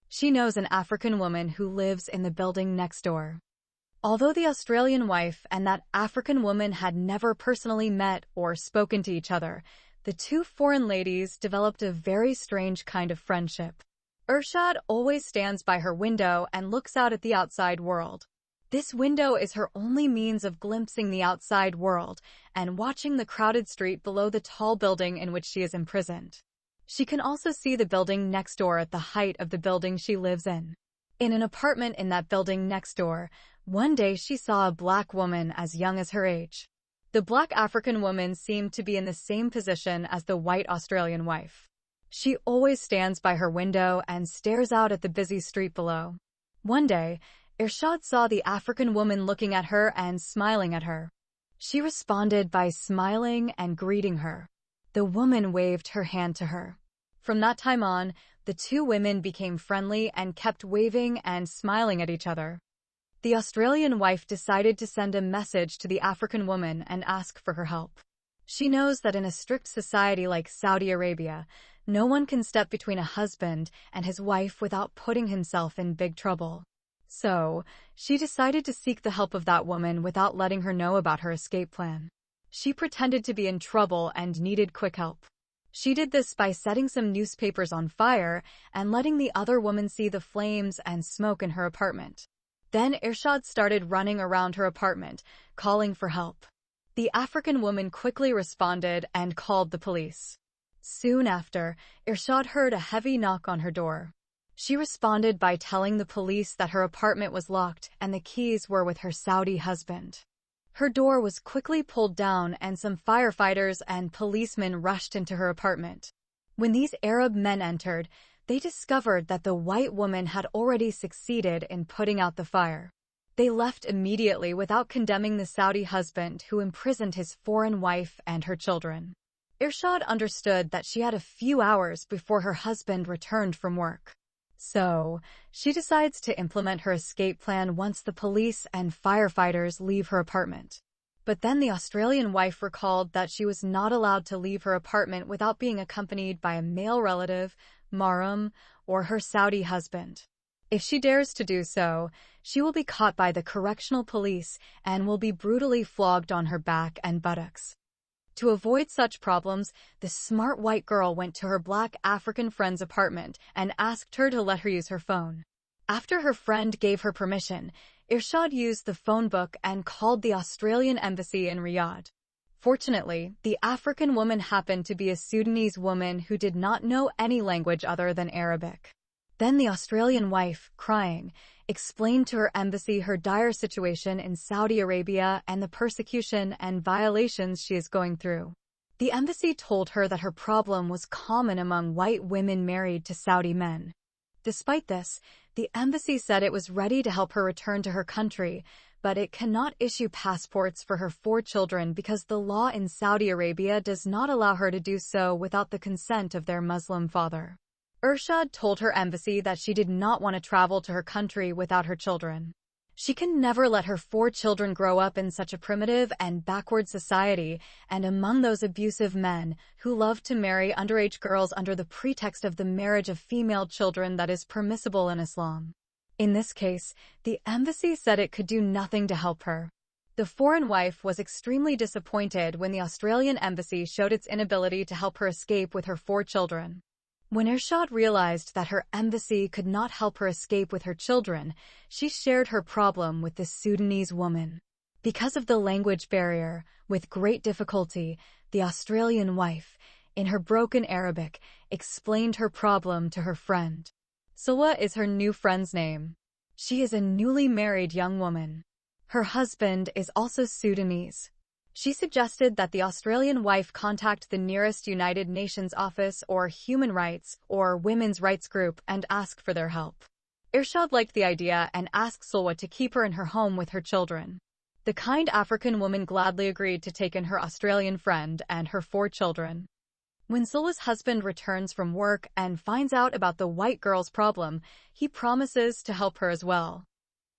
She knows an African woman who lives in the building next door. Although the Australian wife and that African woman had never personally met or spoken to each other, the 2 foreign ladies developed a very strange kind of friendship. Irshad always stands by her window and looks out at the outside world. This window is her only means of glimpsing the outside world and watching the crowded street below the tall building in which she is imprisoned. She can also see the building next door at the height of the building she lives in. In an apartment in that building next door, one day she saw a black woman as young as her age. The black African woman seemed to be in the same position as the white Australian wife. She always stands by her window and stares out at the busy street below. One day, Irshad saw the African woman looking at her and smiling at her. She responded by smiling and greeting her. The woman waved her hand to her. From that time on, the 2 women became friendly and kept waving and smiling at each other. The Australian wife decided to send a message to the African woman and ask for her help. She knows that in a strict society like Saudi Arabia, no one can step between a husband and his wife without putting himself in big trouble. So, she decided to seek the help of that woman without letting her know about her escape plan. She pretended to be in trouble and needed quick help. She did this by setting some newspapers on fire and letting the other woman see the flames and smoke in her apartment. Then Irshad started running around her apartment, calling for help. The African woman quickly responded and called the police. Soon after, Irshad heard a heavy knock on her door. She responded by telling the police that her apartment was locked and the keys were with her Saudi husband. Her door was quickly pulled down and some firefighters and policemen rushed into her apartment. When these Arab men entered, they discovered that the white woman had already succeeded in putting out the fire. They left immediately without condemning the Saudi husband who imprisoned his foreign wife and her children. Irshad understood that she had a few hours before her husband returned from work. So, she decides to implement her escape plan once the police and firefighters leave her apartment. But then the Australian wife recalled that she was not allowed to leave her apartment without being accompanied by a male relative, mahram, or her Saudi husband. If she dares to do so, she will be caught by the correctional police and will be brutally flogged on her back and buttocks. To avoid such problems, the smart white girl went to her black African friend's apartment and asked her to let her use her phone. After her friend gave her permission, Irshad used the phone book and called the Australian embassy in Riyadh. Fortunately, the African woman happened to be a Sudanese woman who did not know any language other than Arabic. Then the Australian wife, crying, explained to her embassy her dire situation in Saudi Arabia and the persecution and violations she is going through. The embassy told her that her problem was common among white women married to Saudi men. Despite this, the embassy said it was ready to help her return to her country, but it cannot issue passports for her 4 children because the law in Saudi Arabia does not allow her to do so without the consent of their Muslim father. Irshad told her embassy that she did not want to travel to her country without her children. She can never let her 4 children grow up in such a primitive and backward society and among those abusive men who love to marry underage girls under the pretext of the marriage of female children that is permissible in Islam. In this case, the embassy said it could do nothing to help her. The foreign wife was extremely disappointed when the Australian embassy showed its inability to help her escape with her 4 children. When Irshad realized that her embassy could not help her escape with her children, she shared her problem with the Sudanese woman. Because of the language barrier, with great difficulty, the Australian wife, in her broken Arabic, explained her problem to her friend. Salwa is her new friend's name. She is a newly married young woman. Her husband is also Sudanese. She suggested that the Australian wife contact the nearest United Nations office or human rights or women's rights group and ask for their help. Irshad liked the idea and asked Salwa to keep her in her home with her children. The kind African woman gladly agreed to take in her Australian friend and her 4 children. When Salwa's husband returns from work and finds out about the white girl's problem, he promises to help her as well.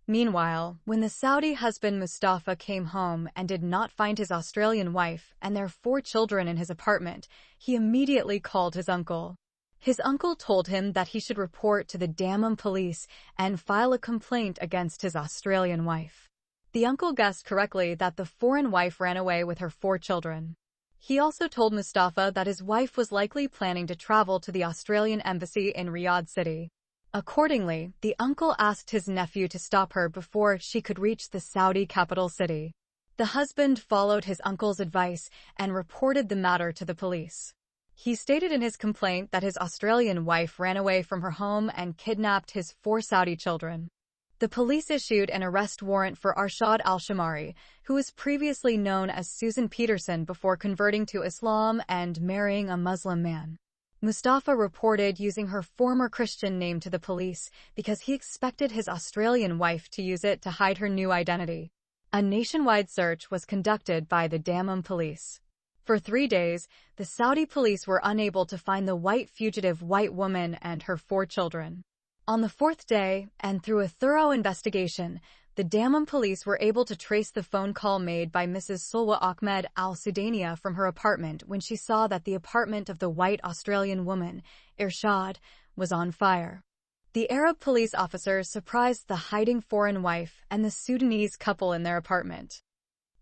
Meanwhile, when the Saudi husband Mustafa came home and did not find his Australian wife and their 4 children in his apartment, he immediately called his uncle. His uncle told him that he should report to the Dammam police and file a complaint against his Australian wife. The uncle guessed correctly that the foreign wife ran away with her 4 children. He also told Mustafa that his wife was likely planning to travel to the Australian embassy in Riyadh City. Accordingly, the uncle asked his nephew to stop her before she could reach the Saudi capital city. The husband followed his uncle's advice and reported the matter to the police. He stated in his complaint that his Australian wife ran away from her home and kidnapped his 4 Saudi children. The police issued an arrest warrant for Arshad Al-Shamari, who was previously known as Susan Peterson before converting to Islam and marrying a Muslim man. Mustafa reported using her former Christian name to the police because he expected his Australian wife to use it to hide her new identity. A nationwide search was conducted by the Dammam police. For 3 days, the Saudi police were unable to find the fugitive white woman and her 4 children. On the 4th day, and through a thorough investigation, the Dammam police were able to trace the phone call made by Mrs. Salwa Ahmed Al-Sudania from her apartment when she saw that the apartment of the white Australian woman, Irshad, was on fire. The Arab police officers surprised the hiding foreign wife and the Sudanese couple in their apartment.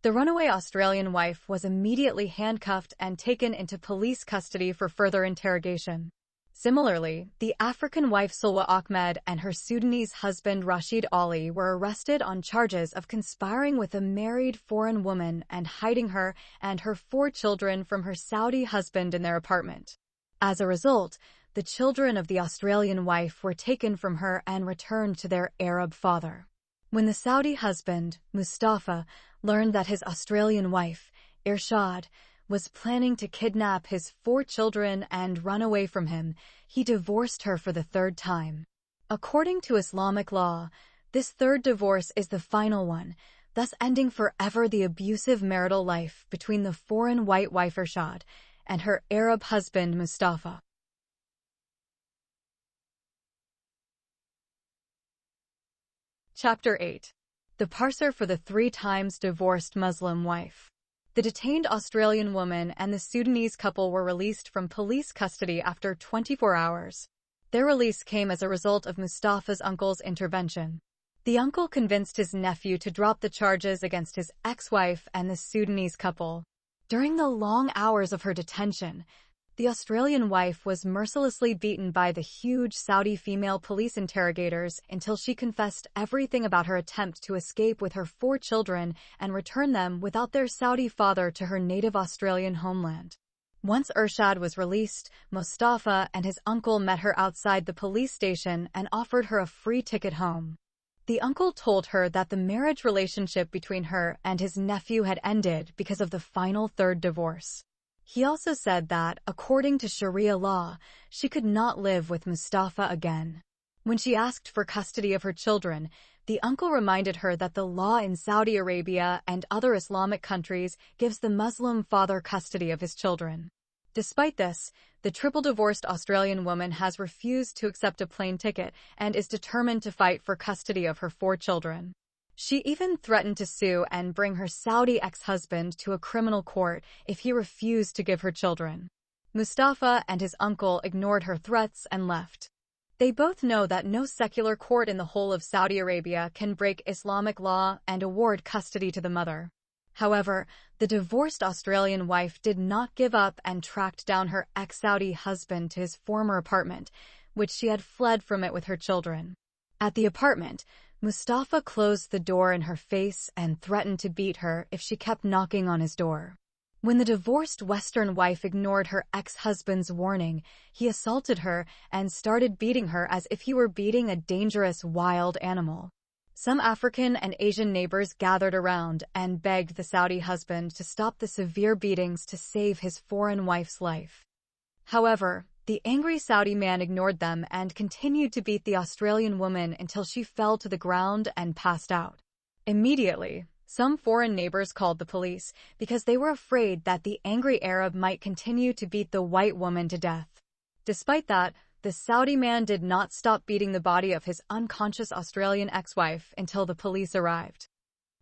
The runaway Australian wife was immediately handcuffed and taken into police custody for further interrogation. Similarly, the African wife Sulwa Ahmed and her Sudanese husband Rashid Ali were arrested on charges of conspiring with a married foreign woman and hiding her and her 4 children from her Saudi husband in their apartment. As a result, the children of the Australian wife were taken from her and returned to their Arab father. When the Saudi husband, Mustafa, learned that his Australian wife, Irshad, was planning to kidnap his 4 children and run away from him, he divorced her for the 3rd time. According to Islamic law, this 3rd divorce is the final one, thus ending forever the abusive marital life between the foreign white wife Irshad and her Arab husband Mustafa. Chapter 8. The Parser for the 3 times divorced Muslim wife. The detained Australian woman and the Sudanese couple were released from police custody after 24 hours. Their release came as a result of Mustafa's uncle's intervention. The uncle convinced his nephew to drop the charges against his ex-wife and the Sudanese couple. During the long hours of her detention, the Australian wife was mercilessly beaten by the huge Saudi female police interrogators until she confessed everything about her attempt to escape with her 4 children and return them without their Saudi father to her native Australian homeland. Once Irshad was released, Mustafa and his uncle met her outside the police station and offered her a free ticket home. The uncle told her that the marriage relationship between her and his nephew had ended because of the final 3rd divorce. He also said that, according to Sharia law, she could not live with Mustafa again. When she asked for custody of her children, the uncle reminded her that the law in Saudi Arabia and other Islamic countries gives the Muslim father custody of his children. Despite this, the triple-divorced Australian woman has refused to accept a plane ticket and is determined to fight for custody of her 4 children. She even threatened to sue and bring her Saudi ex-husband to a criminal court if he refused to give her children. Mustafa and his uncle ignored her threats and left. They both know that no secular court in the whole of Saudi Arabia can break Islamic law and award custody to the mother. However, the divorced Australian wife did not give up and tracked down her ex-Saudi husband to his former apartment, which she had fled from it with her children. At the apartment, Mustafa closed the door in her face and threatened to beat her if she kept knocking on his door. When the divorced Western wife ignored her ex-husband's warning, he assaulted her and started beating her as if he were beating a dangerous wild animal. Some African and Asian neighbors gathered around and begged the Saudi husband to stop the severe beatings to save his foreign wife's life. However, the angry Saudi man ignored them and continued to beat the Australian woman until she fell to the ground and passed out. Immediately, some foreign neighbors called the police because they were afraid that the angry Arab might continue to beat the white woman to death. Despite that, the Saudi man did not stop beating the body of his unconscious Australian ex-wife until the police arrived.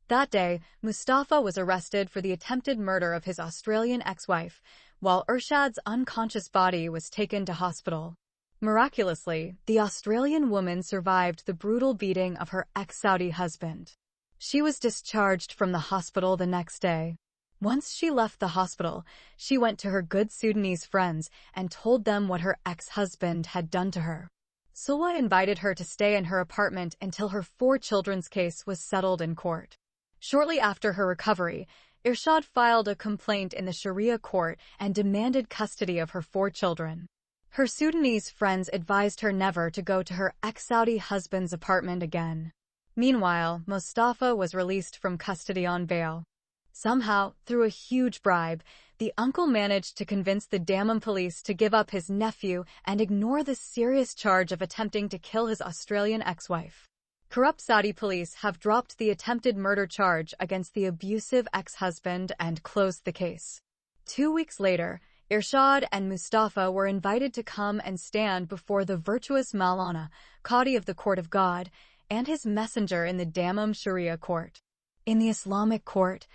That day, Mustafa was arrested for the attempted murder of his Australian ex-wife, while Irshad's unconscious body was taken to hospital. Miraculously, the Australian woman survived the brutal beating of her ex-Saudi husband. She was discharged from the hospital the next day. Once she left the hospital, she went to her good Sudanese friends and told them what her ex-husband had done to her. Sulwa invited her to stay in her apartment until her 4 children's case was settled in court. Shortly after her recovery, Irshad filed a complaint in the Sharia court and demanded custody of her 4 children. Her Sudanese friends advised her never to go to her ex-Saudi husband's apartment again. Meanwhile, Mustafa was released from custody on bail. Somehow, through a huge bribe, the uncle managed to convince the Dammam police to give up his nephew and ignore the serious charge of attempting to kill his Australian ex-wife. Corrupt Saudi police have dropped the attempted murder charge against the abusive ex-husband and closed the case. 2 weeks later, Irshad and Mustafa were invited to come and stand before the virtuous Maulana, Qadi of the Court of God, and his messenger in the Dammam Sharia court. In the Islamic court,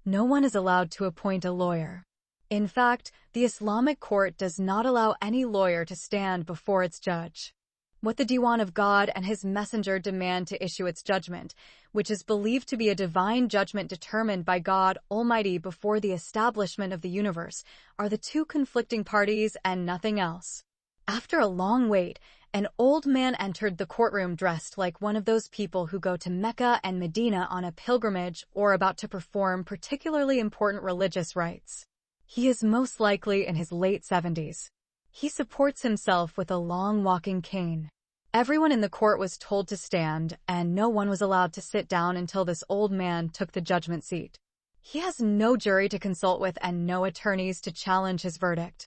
no one is allowed to appoint a lawyer. In fact, the Islamic court does not allow any lawyer to stand before its judge. What the Diwan of God and his messenger demand to issue its judgment, which is believed to be a divine judgment determined by God Almighty before the establishment of the universe, are the 2 conflicting parties and nothing else. After a long wait, an old man entered the courtroom dressed like one of those people who go to Mecca and Medina on a pilgrimage or about to perform particularly important religious rites. He is most likely in his late 70s. He supports himself with a long walking cane. Everyone in the court was told to stand, and no one was allowed to sit down until this old man took the judgment seat. He has no jury to consult with and no attorneys to challenge his verdict.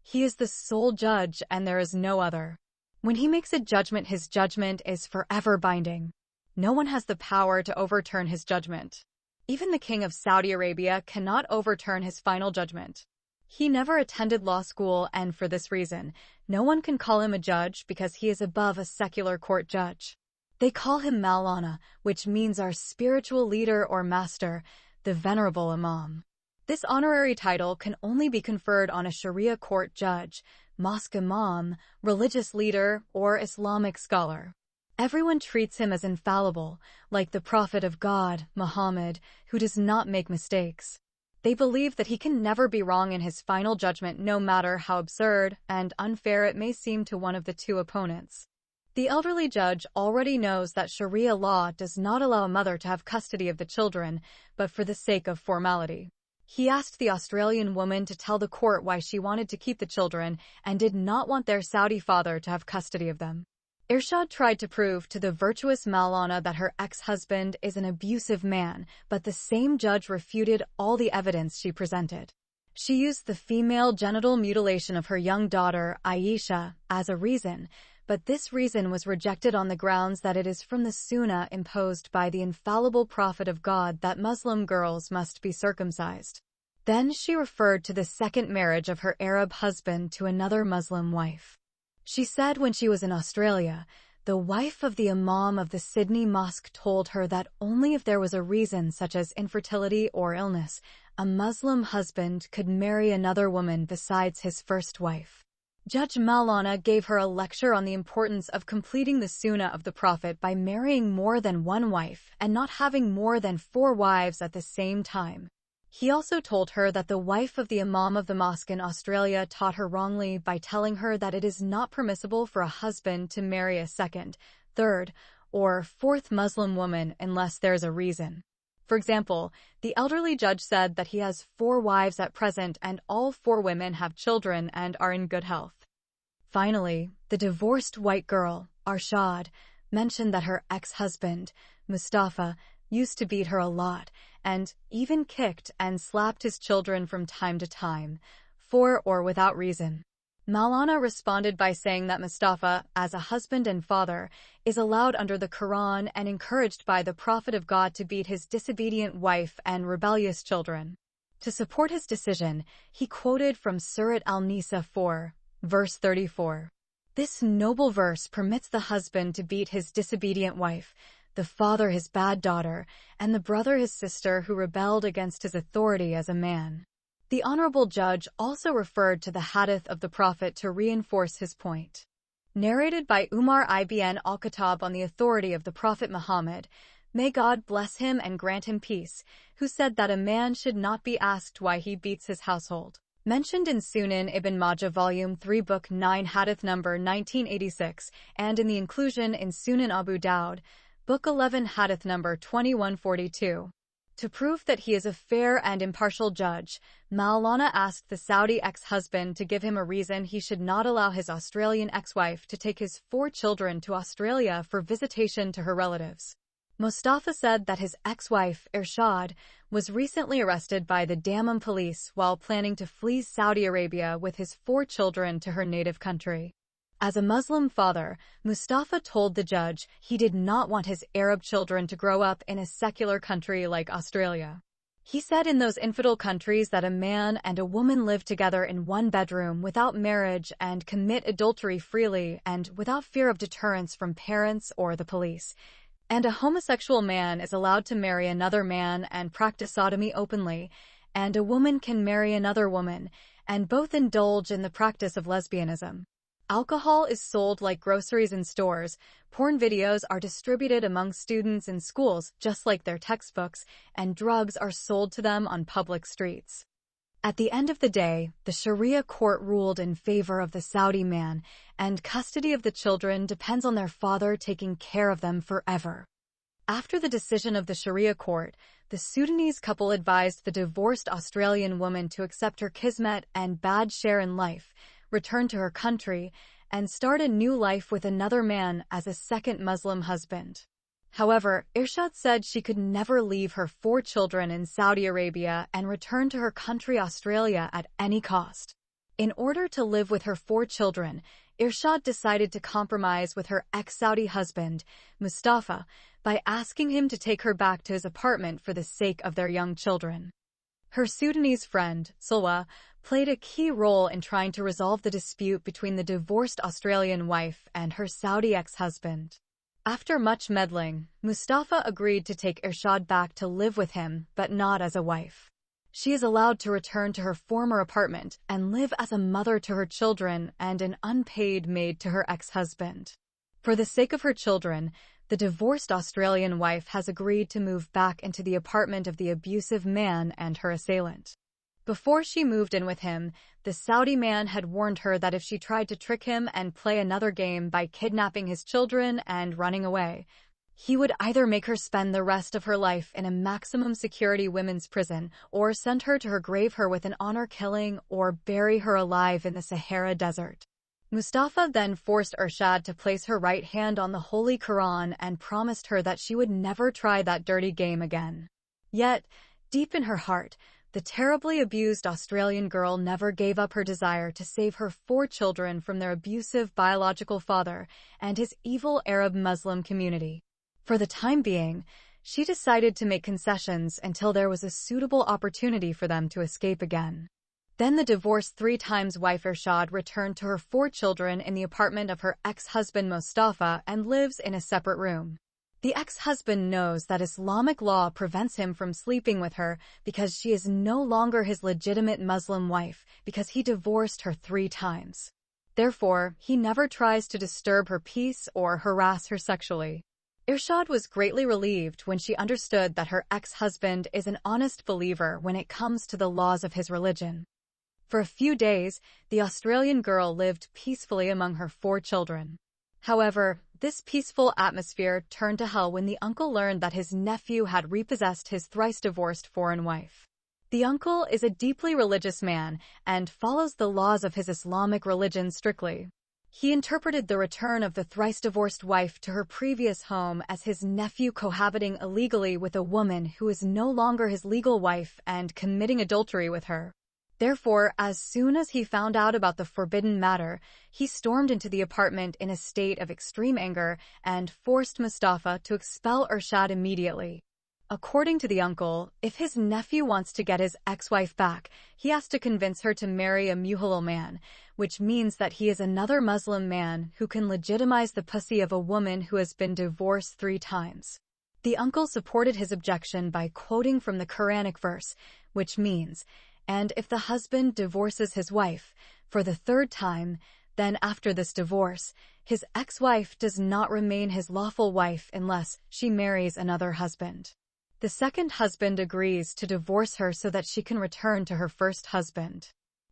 He is the sole judge and there is no other. When he makes a judgment, his judgment is forever binding. No one has the power to overturn his judgment. Even the king of Saudi Arabia cannot overturn his final judgment. He never attended law school, and for this reason, no one can call him a judge because he is above a secular court judge. They call him Maulana, which means our spiritual leader or master, the venerable imam. This honorary title can only be conferred on a Sharia court judge, mosque imam, religious leader, or Islamic scholar. Everyone treats him as infallible, like the Prophet of God, Muhammad, who does not make mistakes. They believe that he can never be wrong in his final judgment, no matter how absurd and unfair it may seem to one of the two opponents. The elderly judge already knows that Sharia law does not allow a mother to have custody of the children, but for the sake of formality. He asked the Australian woman to tell the court why she wanted to keep the children and did not want their Saudi father to have custody of them. Irshad tried to prove to the virtuous Maulana that her ex-husband is an abusive man, but the same judge refuted all the evidence she presented. She used the female genital mutilation of her young daughter, Aisha, as a reason, but this reason was rejected on the grounds that it is from the Sunnah imposed by the infallible Prophet of God that Muslim girls must be circumcised. Then she referred to the second marriage of her Arab husband to another Muslim wife. She said when she was in Australia, the wife of the Imam of the Sydney Mosque told her that only if there was a reason such as infertility or illness, a Muslim husband could marry another woman besides his first wife. Judge Maulana gave her a lecture on the importance of completing the Sunnah of the Prophet by marrying more than one wife and not having more than 4 wives at the same time. He also told her that the wife of the Imam of the mosque in Australia taught her wrongly by telling her that it is not permissible for a husband to marry a second, third, or fourth Muslim woman unless there's a reason. For example, the elderly judge said that he has 4 wives at present and all 4 women have children and are in good health. Finally, the divorced white girl, Arshad, mentioned that her ex-husband, Mustafa, used to beat her a lot, and even kicked and slapped his children from time to time, for or without reason. Maulana responded by saying that Mustafa, as a husband and father, is allowed under the Quran and encouraged by the Prophet of God to beat his disobedient wife and rebellious children. To support his decision, he quoted from Surat Al-Nisa 4, verse 34. This noble verse permits the husband to beat his disobedient wife, the father his bad daughter, and the brother his sister who rebelled against his authority as a man. The honorable judge also referred to the hadith of the Prophet to reinforce his point. Narrated by Umar ibn al-Khattab on the authority of the Prophet Muhammad, may God bless him and grant him peace, who said that a man should not be asked why he beats his household. Mentioned in Sunan Ibn Majah Volume 3 Book 9 Hadith number 1986, and in the inclusion in Sunan Abu Dawud, Book 11 Hadith number 2142. To prove that he is a fair and impartial judge, Maulana asked the Saudi ex-husband to give him a reason he should not allow his Australian ex-wife to take his 4 children to Australia for visitation to her relatives. Mustafa said that his ex-wife, Irshad, was recently arrested by the Dammam police while planning to flee Saudi Arabia with his 4 children to her native country. As a Muslim father, Mustafa told the judge he did not want his Arab children to grow up in a secular country like Australia. He said in those infidel countries that a man and a woman live together in one bedroom without marriage and commit adultery freely and without fear of deterrence from parents or the police. And a homosexual man is allowed to marry another man and practice sodomy openly, and a woman can marry another woman, and both indulge in the practice of lesbianism. Alcohol is sold like groceries in stores, porn videos are distributed among students in schools just like their textbooks, and drugs are sold to them on public streets. At the end of the day, the Sharia court ruled in favor of the Saudi man, and custody of the children depends on their father taking care of them forever. After the decision of the Sharia court, the Sudanese couple advised the divorced Australian woman to accept her kismet and bad share in life, return to her country, and start a new life with another man as a second Muslim husband. However, Irshad said she could never leave her 4 children in Saudi Arabia and return to her country Australia at any cost. In order to live with her 4 children, Irshad decided to compromise with her ex-Saudi husband, Mustafa, by asking him to take her back to his apartment for the sake of their young children. Her Sudanese friend, Sulwa, played a key role in trying to resolve the dispute between the divorced Australian wife and her Saudi ex-husband. After much meddling, Mustafa agreed to take Irshad back to live with him, but not as a wife. She is allowed to return to her former apartment and live as a mother to her children and an unpaid maid to her ex-husband. For the sake of her children, the divorced Australian wife has agreed to move back into the apartment of the abusive man and her assailant. Before she moved in with him, the Saudi man had warned her that if she tried to trick him and play another game by kidnapping his children and running away, he would either make her spend the rest of her life in a maximum security women's prison or send her to her grave with an honor killing or bury her alive in the Sahara Desert. Mustafa then forced Irshad to place her right hand on the Holy Quran and promised her that she would never try that dirty game again. Yet, deep in her heart, the terribly abused Australian girl never gave up her desire to save her 4 children from their abusive biological father and his evil Arab Muslim community. For the time being, she decided to make concessions until there was a suitable opportunity for them to escape again. Then the divorced 3 times wife Irshad returned to her 4 children in the apartment of her ex-husband Mustafa and lives in a separate room. The ex-husband knows that Islamic law prevents him from sleeping with her because she is no longer his legitimate Muslim wife because he divorced her 3 times. Therefore, he never tries to disturb her peace or harass her sexually. Irshad was greatly relieved when she understood that her ex-husband is an honest believer when it comes to the laws of his religion. For a few days, the Australian girl lived peacefully among her 4 children. However, this peaceful atmosphere turned to hell when the uncle learned that his nephew had repossessed his thrice-divorced foreign wife. The uncle is a deeply religious man and follows the laws of his Islamic religion strictly. He interpreted the return of the thrice-divorced wife to her previous home as his nephew cohabiting illegally with a woman who is no longer his legal wife and committing adultery with her. Therefore, as soon as he found out about the forbidden matter, he stormed into the apartment in a state of extreme anger and forced Mustafa to expel Irshad immediately. According to the uncle, if his nephew wants to get his ex-wife back, he has to convince her to marry a muhalal man, which means that he is another Muslim man who can legitimize the pussy of a woman who has been divorced 3 times. The uncle supported his objection by quoting from the Quranic verse, which means, "And if the husband divorces his wife for the 3rd time, then after this divorce, his ex-wife does not remain his lawful wife unless she marries another husband. The second husband agrees to divorce her so that she can return to her first husband.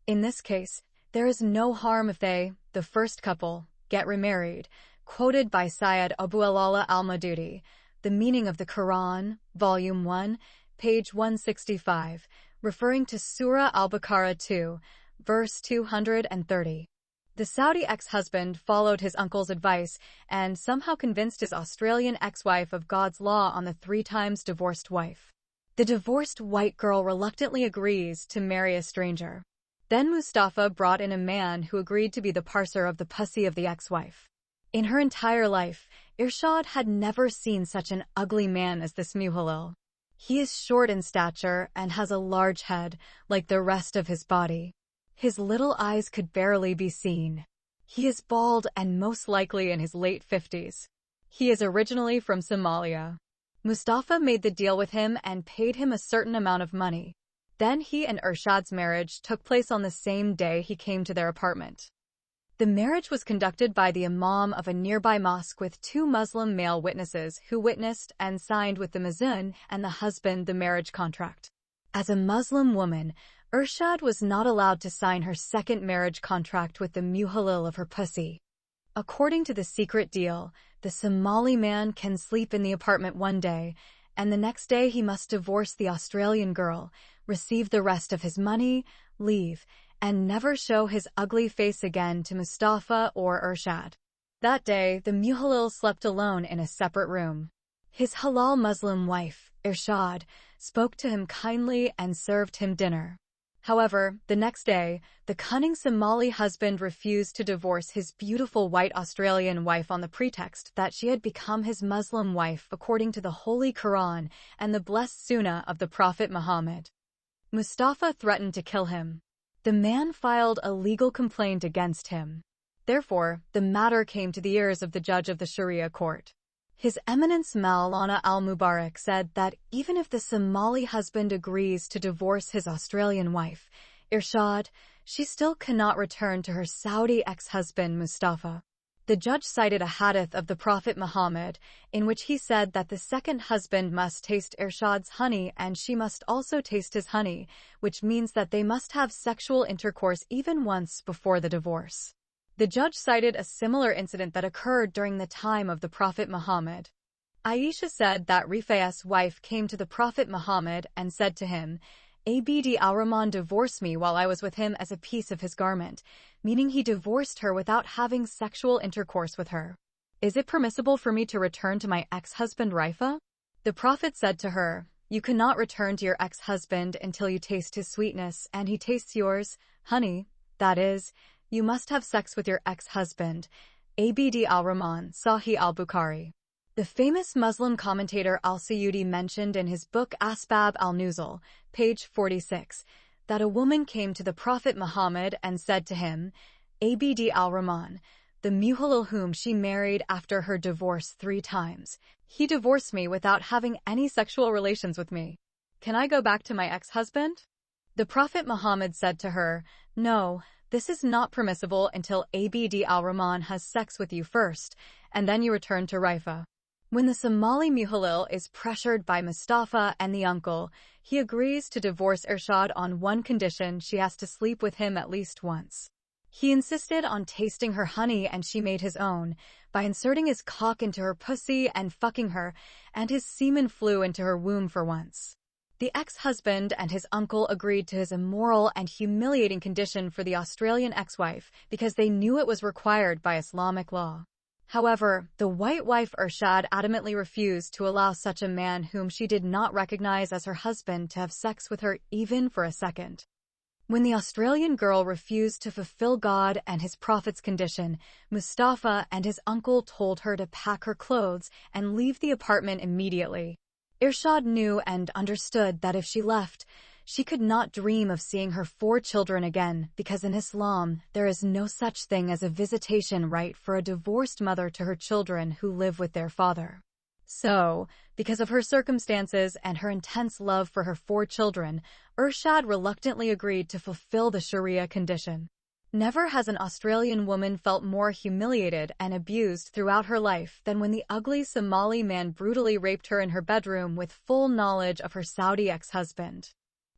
In this case, there is no harm if they, the first couple, get remarried," quoted by Syed Abu al-Ala al-Maududi, The Meaning of the Quran, Volume 1, page 165, referring to Surah Al-Baqarah 2, verse 230. The Saudi ex-husband followed his uncle's advice and somehow convinced his Australian ex-wife of God's law on the 3 times divorced wife. The divorced white girl reluctantly agrees to marry a stranger. Then Mustafa brought in a man who agreed to be the parser of the pussy of the ex-wife. In her entire life, Irshad had never seen such an ugly man as this muhalil. He is short in stature and has a large head, like the rest of his body. His little eyes could barely be seen. He is bald and most likely in his late 50s. He is originally from Somalia. Mustafa made the deal with him and paid him a certain amount of money. Then he and Irshad's marriage took place on the same day he came to their apartment. The marriage was conducted by the imam of a nearby mosque with 2 Muslim male witnesses who witnessed and signed with the muezzin and the husband the marriage contract. As a Muslim woman, Urshad was not allowed to sign her second marriage contract with the Muhalil of her pussy. According to the secret deal, the Somali man can sleep in the apartment one day, and the next day he must divorce the Australian girl, receive the rest of his money, leave, and never show his ugly face again to Mustafa or Urshad. That day, the Muhalil slept alone in a separate room. His halal Muslim wife, Irshad, spoke to him kindly and served him dinner. However, the next day, the cunning Somali husband refused to divorce his beautiful white Australian wife on the pretext that she had become his Muslim wife according to the Holy Quran and the blessed Sunnah of the Prophet Muhammad. Mustafa threatened to kill him. The man filed a legal complaint against him. Therefore, the matter came to the ears of the judge of the Sharia court. His Eminence Maulana al-Mubarak said that even if the Somali husband agrees to divorce his Australian wife, Irshad, she still cannot return to her Saudi ex-husband Mustafa. The judge cited a hadith of the Prophet Muhammad, in which he said that the second husband must taste Irshad's honey and she must also taste his honey, which means that they must have sexual intercourse even once before the divorce. The judge cited a similar incident that occurred during the time of the Prophet Muhammad. Aisha said that Rifai's wife came to the Prophet Muhammad and said to him, Abd al-Rahman divorced me while I was with him as a piece of his garment, meaning he divorced her without having sexual intercourse with her. Is it permissible for me to return to my ex-husband Rifa? The Prophet said to her, you cannot return to your ex-husband until you taste his sweetness and he tastes yours, honey, that is, you must have sex with your ex-husband. Abd al-Rahman, Sahih al-Bukhari. The famous Muslim commentator al-Suyuti mentioned in his book Asbab al-Nuzul, page 46, that a woman came to the Prophet Muhammad and said to him, Abd al-Rahman, the Muhalil whom she married after her divorce 3 times, he divorced me without having any sexual relations with me. Can I go back to my ex-husband? The Prophet Muhammad said to her, no, this is not permissible until Abd al-Rahman has sex with you first, and then you return to Rifa. When the Somali Muhalil is pressured by Mustafa and the uncle, he agrees to divorce Irshad on one condition: she has to sleep with him at least once. He insisted on tasting her honey and she made his own, by inserting his cock into her pussy and fucking her, and his semen flew into her womb for once. The ex-husband and his uncle agreed to his immoral and humiliating condition for the Australian ex-wife because they knew it was required by Islamic law. However, the white wife Irshad adamantly refused to allow such a man whom she did not recognize as her husband to have sex with her even for a second. When the Australian girl refused to fulfill God and his prophet's condition, Mustafa and his uncle told her to pack her clothes and leave the apartment immediately. Irshad knew and understood that if she left, she could not dream of seeing her 4 children again, because in Islam, there is no such thing as a visitation right for a divorced mother to her children who live with their father. So, because of her circumstances and her intense love for her 4 children, Irshad reluctantly agreed to fulfill the Sharia condition. Never has an Australian woman felt more humiliated and abused throughout her life than when the ugly Somali man brutally raped her in her bedroom with full knowledge of her Saudi ex-husband.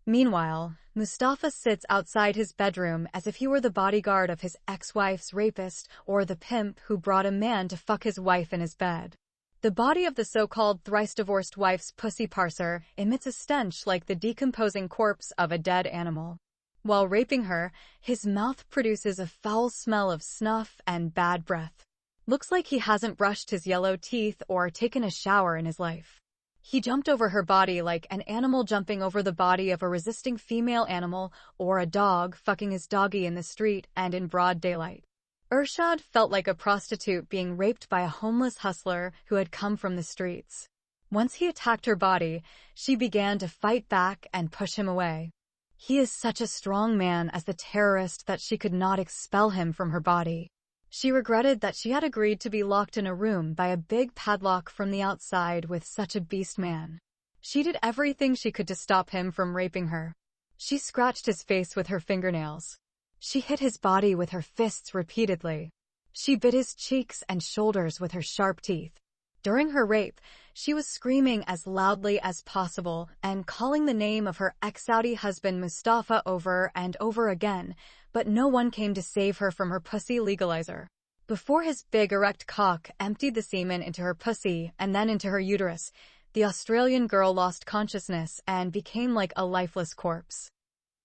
Meanwhile, Mustafa sits outside his bedroom as if he were the bodyguard of his ex-wife's rapist or the pimp who brought a man to fuck his wife in his bed. The body of the so-called thrice-divorced wife's pussy parser emits a stench like the decomposing corpse of a dead animal. While raping her, his mouth produces a foul smell of snuff and bad breath. Looks like he hasn't brushed his yellow teeth or taken a shower in his life. He jumped over her body like an animal jumping over the body of a resisting female animal or a dog fucking his doggy in the street and in broad daylight. Irshad felt like a prostitute being raped by a homeless hustler who had come from the streets. Once he attacked her body, she began to fight back and push him away. He is such a strong man as the terrorist that she could not expel him from her body. She regretted that she had agreed to be locked in a room by a big padlock from the outside with such a beast man. She did everything she could to stop him from raping her. She scratched his face with her fingernails. She hit his body with her fists repeatedly. She bit his cheeks and shoulders with her sharp teeth. During her rape, She was screaming as loudly as possible and calling the name of her ex-Saudi husband Mustafa over and over again, but no one came to save her from her pussy legalizer. Before his big erect cock emptied the semen into her pussy and then into her uterus, the Australian girl lost consciousness and became like a lifeless corpse.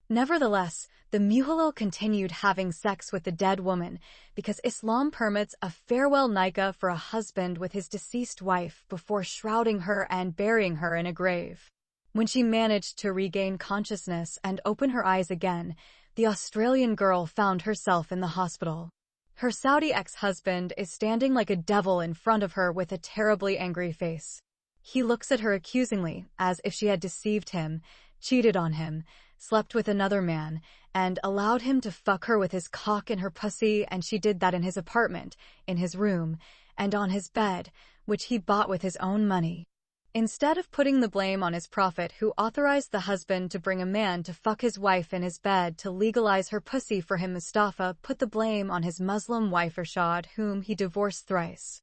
Nevertheless, the Muhalil continued having sex with the dead woman because Islam permits a farewell nikah for a husband with his deceased wife before shrouding her and burying her in a grave. When she managed to regain consciousness and open her eyes again, the Australian girl found herself in the hospital. Her Saudi ex-husband is standing like a devil in front of her with a terribly angry face. He looks at her accusingly, as if she had deceived him, cheated on him, slept with another man, and allowed him to fuck her with his cock in her pussy, and she did that in his apartment, in his room, and on his bed, which he bought with his own money. Instead of putting the blame on his prophet who authorized the husband to bring a man to fuck his wife in his bed to legalize her pussy for him, Mustafa put the blame on his Muslim wife Irshad, whom he divorced thrice.